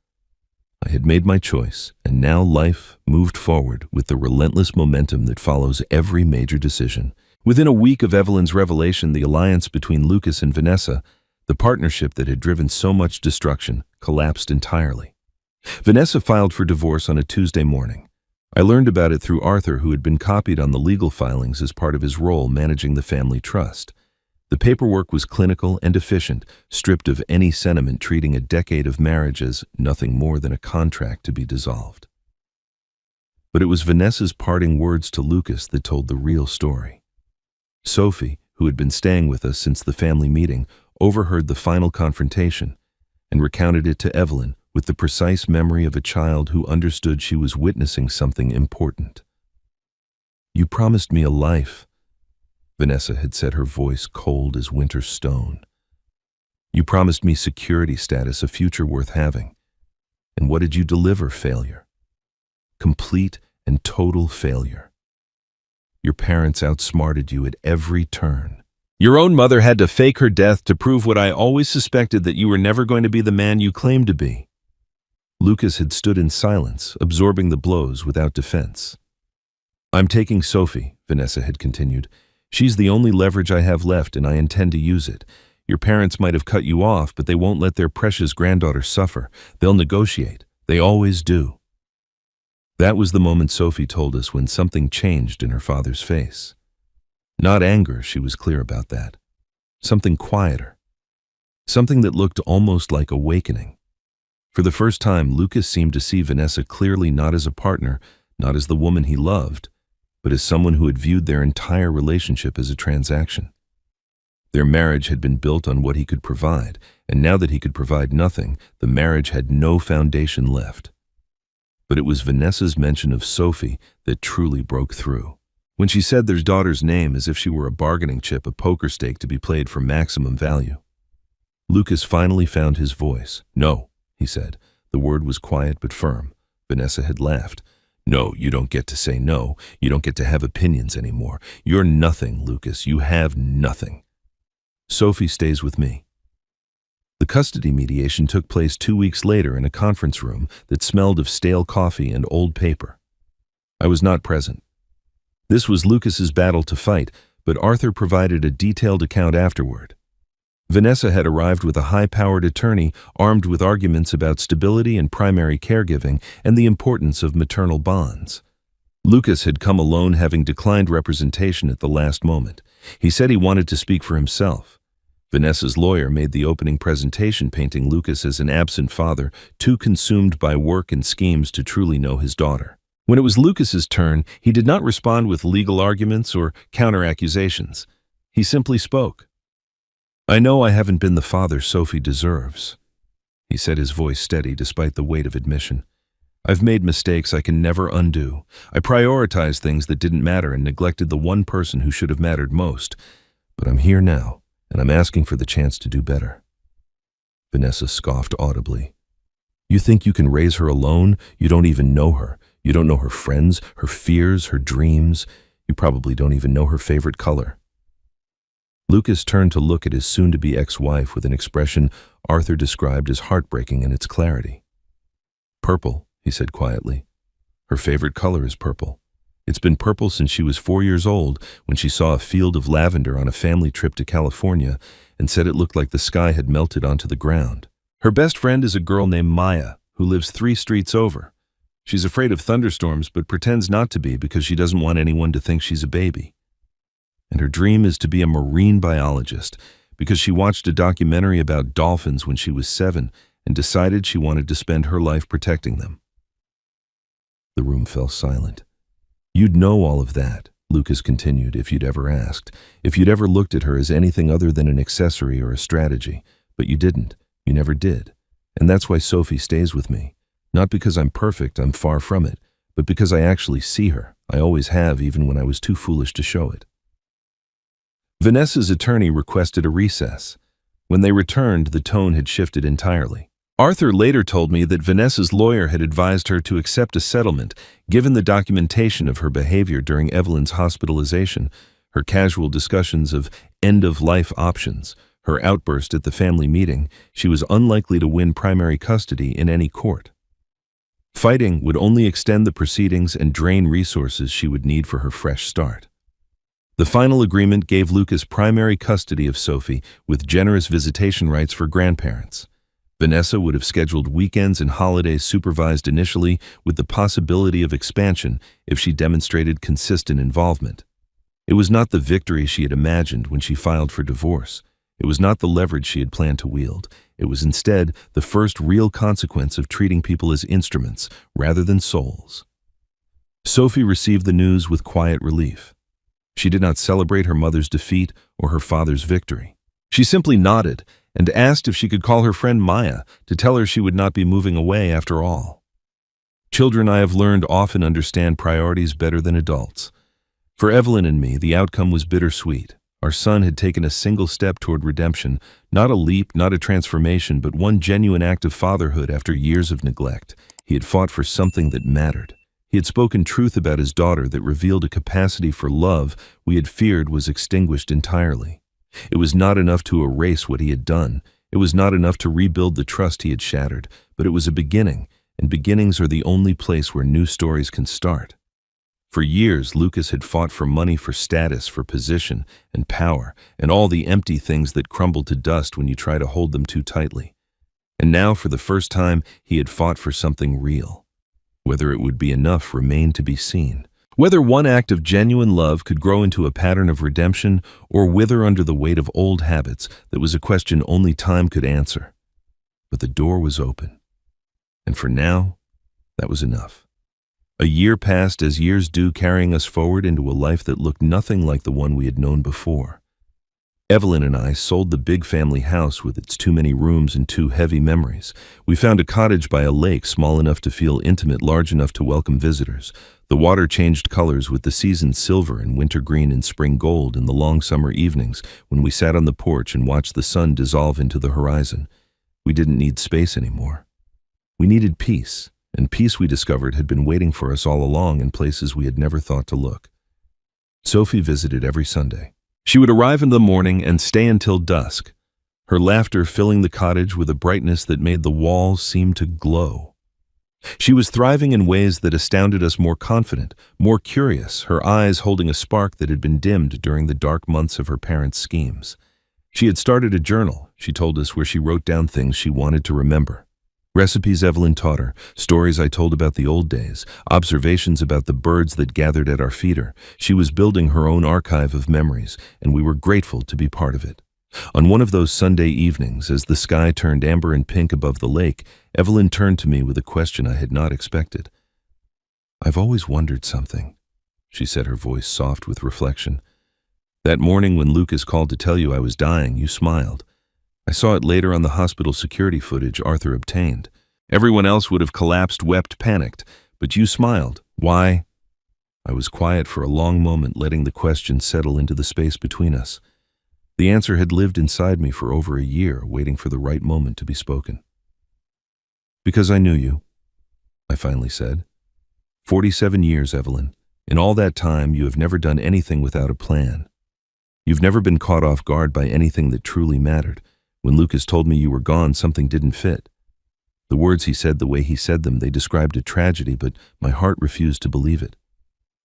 I had made my choice, and now life moved forward with the relentless momentum that follows every major decision. Within a week of Evelyn's revelation, the alliance between Lucas and Vanessa, the partnership that had driven so much destruction, collapsed entirely. Vanessa filed for divorce on a Tuesday morning. I learned about it through Arthur, who had been copied on the legal filings as part of his role managing the family trust. The paperwork was clinical and efficient, stripped of any sentiment, treating a decade of marriage as nothing more than a contract to be dissolved. But it was Vanessa's parting words to Lucas that told the real story. Sophie, who had been staying with us since the family meeting, overheard the final confrontation and recounted it to Evelyn with the precise memory of a child who understood she was witnessing something important. "You promised me a life," Vanessa had said, her voice cold as winter stone. "You promised me security status, a future worth having. And what did you deliver? Failure. Complete and total failure. Your parents outsmarted you at every turn. Your own mother had to fake her death to prove what I always suspected, that you were never going to be the man you claimed to be." Lucas had stood in silence, absorbing the blows without defense. "I'm taking Sophie," Vanessa had continued. "She's the only leverage I have left, and I intend to use it. Your parents might have cut you off, but they won't let their precious granddaughter suffer. They'll negotiate. They always do." That was the moment, Sophie told us, when something changed in her father's face. Not anger, she was clear about that. Something quieter. Something that looked almost like awakening. For the first time, Lucas seemed to see Vanessa clearly, not as a partner, not as the woman he loved, but as someone who had viewed their entire relationship as a transaction. Their marriage had been built on what he could provide, and now that he could provide nothing, the marriage had no foundation left. But it was Vanessa's mention of Sophie that truly broke through. When she said their daughter's name as if she were a bargaining chip, a poker stake to be played for maximum value. Lucas finally found his voice. "No," he said. The word was quiet but firm. Vanessa had laughed. "No, you don't get to say no. You don't get to have opinions anymore. You're nothing, Lucas. You have nothing. Sophie stays with me." The custody mediation took place 2 weeks later in a conference room that smelled of stale coffee and old paper. I was not present. This was Lucas's battle to fight, but Arthur provided a detailed account afterward. Vanessa had arrived with a high-powered attorney armed with arguments about stability and primary caregiving and the importance of maternal bonds. Lucas had come alone, having declined representation at the last moment. He said he wanted to speak for himself. Vanessa's lawyer made the opening presentation, painting Lucas as an absent father, too consumed by work and schemes to truly know his daughter. When it was Lucas's turn, he did not respond with legal arguments or counter-accusations. He simply spoke. "I know I haven't been the father Sophie deserves," he said, his voice steady despite the weight of admission. "I've made mistakes I can never undo. I prioritized things that didn't matter and neglected the one person who should have mattered most. But I'm here now, and I'm asking for the chance to do better." Vanessa scoffed audibly. "You think you can raise her alone? You don't even know her. You don't know her friends, her fears, her dreams. You probably don't even know her favorite color." Lucas turned to look at his soon-to-be ex-wife with an expression Arthur described as heartbreaking in its clarity. "Purple," he said quietly. "Her favorite color is purple. It's been purple since she was 4 years old, when she saw a field of lavender on a family trip to California and said it looked like the sky had melted onto the ground. Her best friend is a girl named Maya, who lives 3 streets over. She's afraid of thunderstorms but pretends not to be because she doesn't want anyone to think she's a baby. And her dream is to be a marine biologist because she watched a documentary about dolphins when she was 7 and decided she wanted to spend her life protecting them." The room fell silent. "You'd know all of that," Lucas continued, "if you'd ever asked, if you'd ever looked at her as anything other than an accessory or a strategy. But you didn't. You never did. And that's why Sophie stays with me. Not because I'm perfect, I'm far from it, but because I actually see her. I always have, even when I was too foolish to show it." Vanessa's attorney requested a recess. When they returned, the tone had shifted entirely. Arthur later told me that Vanessa's lawyer had advised her to accept a settlement, given the documentation of her behavior during Evelyn's hospitalization, her casual discussions of end-of-life options, her outburst at the family meeting. She was unlikely to win primary custody in any court. Fighting would only extend the proceedings and drain resources she would need for her fresh start. The final agreement gave Lucas primary custody of Sophie with generous visitation rights for grandparents. Vanessa would have scheduled weekends and holidays supervised initially with the possibility of expansion if she demonstrated consistent involvement. It was not the victory she had imagined when she filed for divorce. It was not the leverage she had planned to wield. It was instead the first real consequence of treating people as instruments rather than souls. Sophie received the news with quiet relief. She did not celebrate her mother's defeat or her father's victory. She simply nodded and asked if she could call her friend Maya to tell her she would not be moving away after all. Children, I have learned, often understand priorities better than adults. For Evelyn and me, the outcome was bittersweet. Our son had taken a single step toward redemption, not a leap, not a transformation, but one genuine act of fatherhood after years of neglect. He had fought for something that mattered. He had spoken truth about his daughter that revealed a capacity for love we had feared was extinguished entirely. It was not enough to erase what he had done. It was not enough to rebuild the trust he had shattered, but it was a beginning, and beginnings are the only place where new stories can start. For years, Lucas had fought for money, for status, for position and power, and all the empty things that crumble to dust when you try to hold them too tightly. And now, for the first time, he had fought for something real. Whether it would be enough remained to be seen. Whether one act of genuine love could grow into a pattern of redemption or wither under the weight of old habits, that was a question only time could answer. But the door was open. And for now, that was enough. A year passed as years do, carrying us forward into a life that looked nothing like the one we had known before. Evelyn and I sold the big family house with its too many rooms and too heavy memories. We found a cottage by a lake small enough to feel intimate, large enough to welcome visitors. The water changed colors with the seasons silver and winter green and spring gold in the long summer evenings when we sat on the porch and watched the sun dissolve into the horizon. We didn't need space anymore. We needed peace, and peace, we discovered, had been waiting for us all along in places we had never thought to look. Sophie visited every Sunday. She would arrive in the morning and stay until dusk, her laughter filling the cottage with a brightness that made the walls seem to glow. She was thriving in ways that astounded us, more confident, more curious, her eyes holding a spark that had been dimmed during the dark months of her parents' schemes. She had started a journal, she told us, where she wrote down things she wanted to remember. Recipes Evelyn taught her, stories I told about the old days, observations about the birds that gathered at our feeder. She was building her own archive of memories, and we were grateful to be part of it. On one of those Sunday evenings, as the sky turned amber and pink above the lake, Evelyn turned to me with a question I had not expected. "I've always wondered something," she said, her voice soft with reflection. "That morning when Lucas called to tell you I was dying, you smiled. I saw it later on the hospital security footage Arthur obtained. Everyone else would have collapsed, wept, panicked, but you smiled. Why?" I was quiet for a long moment, letting the question settle into the space between us. The answer had lived inside me for over a year, waiting for the right moment to be spoken. "Because I knew you," I finally said. 47 years, Evelyn. In all that time, you have never done anything without a plan. You've never been caught off guard by anything that truly mattered. When Lucas told me you were gone, something didn't fit. The words he said, the way he said them, they described a tragedy, but my heart refused to believe it.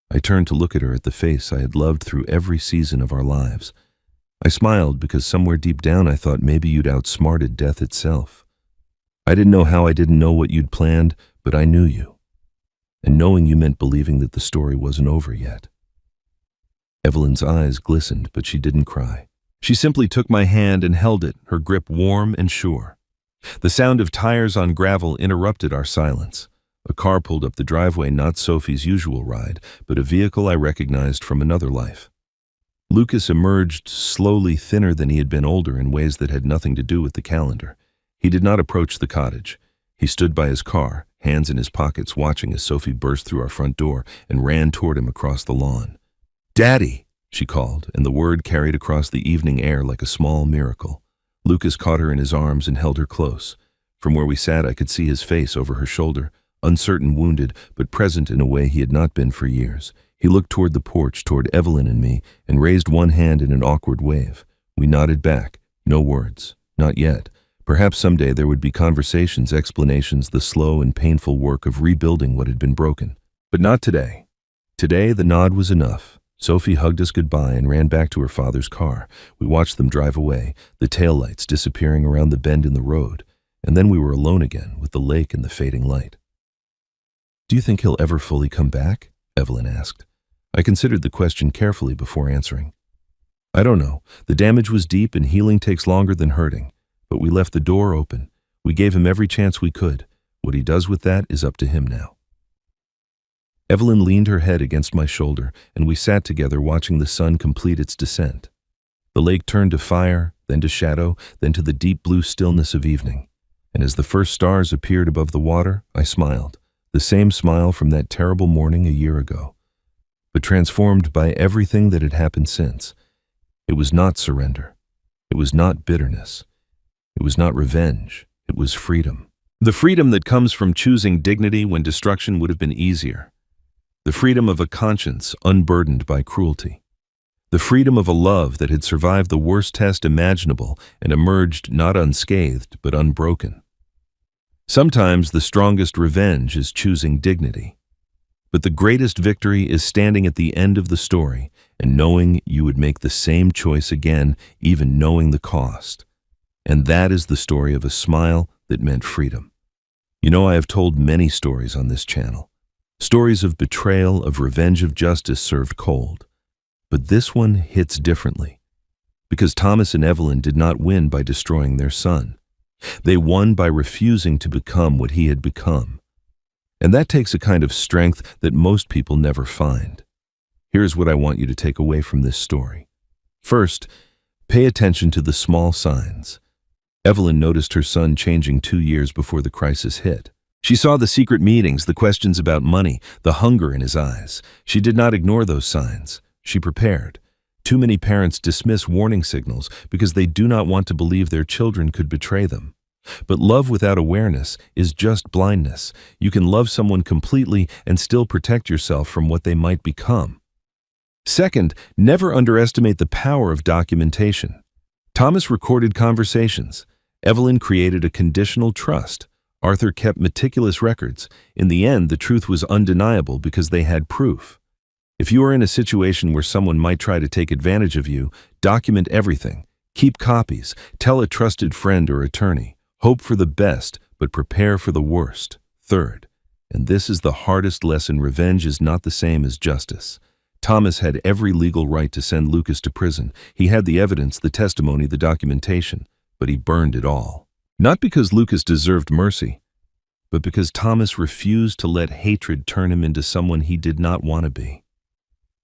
I turned to look at her, at the face I had loved through every season of our lives. I smiled because somewhere deep down I thought maybe you'd outsmarted death itself. I didn't know how, I didn't know what you'd planned, but I knew you. And knowing you meant believing that the story wasn't over yet. Evelyn's eyes glistened, but she didn't cry. She simply took my hand and held it, her grip warm and sure. The sound of tires on gravel interrupted our silence. A car pulled up the driveway, not Sophie's usual ride, but a vehicle I recognized from another life. Lucas emerged slowly, thinner than he had been, older in ways that had nothing to do with the calendar. He did not approach the cottage. He stood by his car, hands in his pockets, watching as Sophie burst through our front door and ran toward him across the lawn. "Daddy!" she called, and the word carried across the evening air like a small miracle. Lucas caught her in his arms and held her close. From where we sat, I could see his face over her shoulder, uncertain, wounded, but present in a way he had not been for years. He looked toward the porch, toward Evelyn and me, and raised one hand in an awkward wave. We nodded back, no words, not yet, Perhaps someday there would be conversations, explanations, the slow and painful work of rebuilding what had been broken. But not today. Today, the nod was enough. Sophie hugged us goodbye and ran back to her father's car. We watched them drive away, the taillights disappearing around the bend in the road, and then we were alone again with the lake and the fading light. "Do you think he'll ever fully come back?" Evelyn asked. I considered the question carefully before answering. "I don't know. The damage was deep and healing takes longer than hurting. But we left the door open. We gave him every chance we could. What he does with that is up to him now." Evelyn leaned her head against my shoulder, and we sat together watching the sun complete its descent. The lake turned to fire, then to shadow, then to the deep blue stillness of evening. And as the first stars appeared above the water, I smiled, the same smile from that terrible morning a year ago, but transformed by everything that had happened since. It was not surrender. It was not bitterness. It was not revenge. It was freedom. The freedom that comes from choosing dignity when destruction would have been easier. The freedom of a conscience unburdened by cruelty. The freedom of a love that had survived the worst test imaginable and emerged not unscathed but unbroken. Sometimes the strongest revenge is choosing dignity. But the greatest victory is standing at the end of the story and knowing you would make the same choice again, even knowing the cost. And that is the story of a smile that meant freedom. You know, I have told many stories on this channel. Stories of betrayal, of revenge, of justice served cold. But this one hits differently. Because Thomas and Evelyn did not win by destroying their son. They won by refusing to become what he had become. And that takes a kind of strength that most people never find. Here's what I want you to take away from this story. First, pay attention to the small signs. Evelyn noticed her son changing 2 years before the crisis hit. She saw the secret meetings, the questions about money, the hunger in his eyes. She did not ignore those signs. She prepared. Too many parents dismiss warning signals because they do not want to believe their children could betray them. But love without awareness is just blindness. You can love someone completely and still protect yourself from what they might become. Second, never underestimate the power of documentation. Thomas recorded conversations. Evelyn created a conditional trust. Arthur kept meticulous records. In the end, the truth was undeniable because they had proof. If you are in a situation where someone might try to take advantage of you, document everything. Keep copies. Tell a trusted friend or attorney. Hope for the best, but prepare for the worst. Third, and this is the hardest lesson, revenge is not the same as justice. Thomas had every legal right to send Lucas to prison. He had the evidence, the testimony, the documentation, but he burned it all. Not because Lucas deserved mercy, but because Thomas refused to let hatred turn him into someone he did not want to be.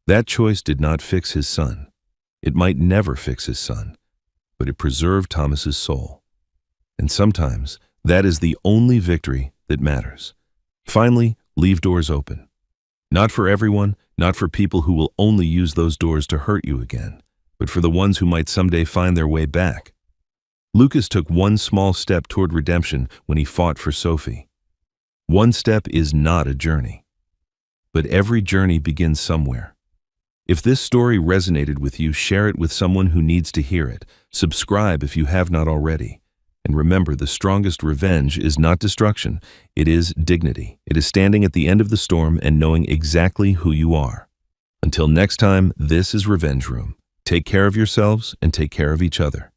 That choice did not fix his son. It might never fix his son, but it preserved Thomas's soul. And sometimes that is the only victory that matters. Finally, leave doors open. Not for everyone, not for people who will only use those doors to hurt you again, but for the ones who might someday find their way back. Lucas took one small step toward redemption when he fought for Sophie. One step is not a journey, but every journey begins somewhere. If this story resonated with you, share it with someone who needs to hear it. Subscribe if you have not already. And remember, the strongest revenge is not destruction. It is dignity. It is standing at the end of the storm and knowing exactly who you are. Until next time, this is Revenge Room. Take care of yourselves and take care of each other.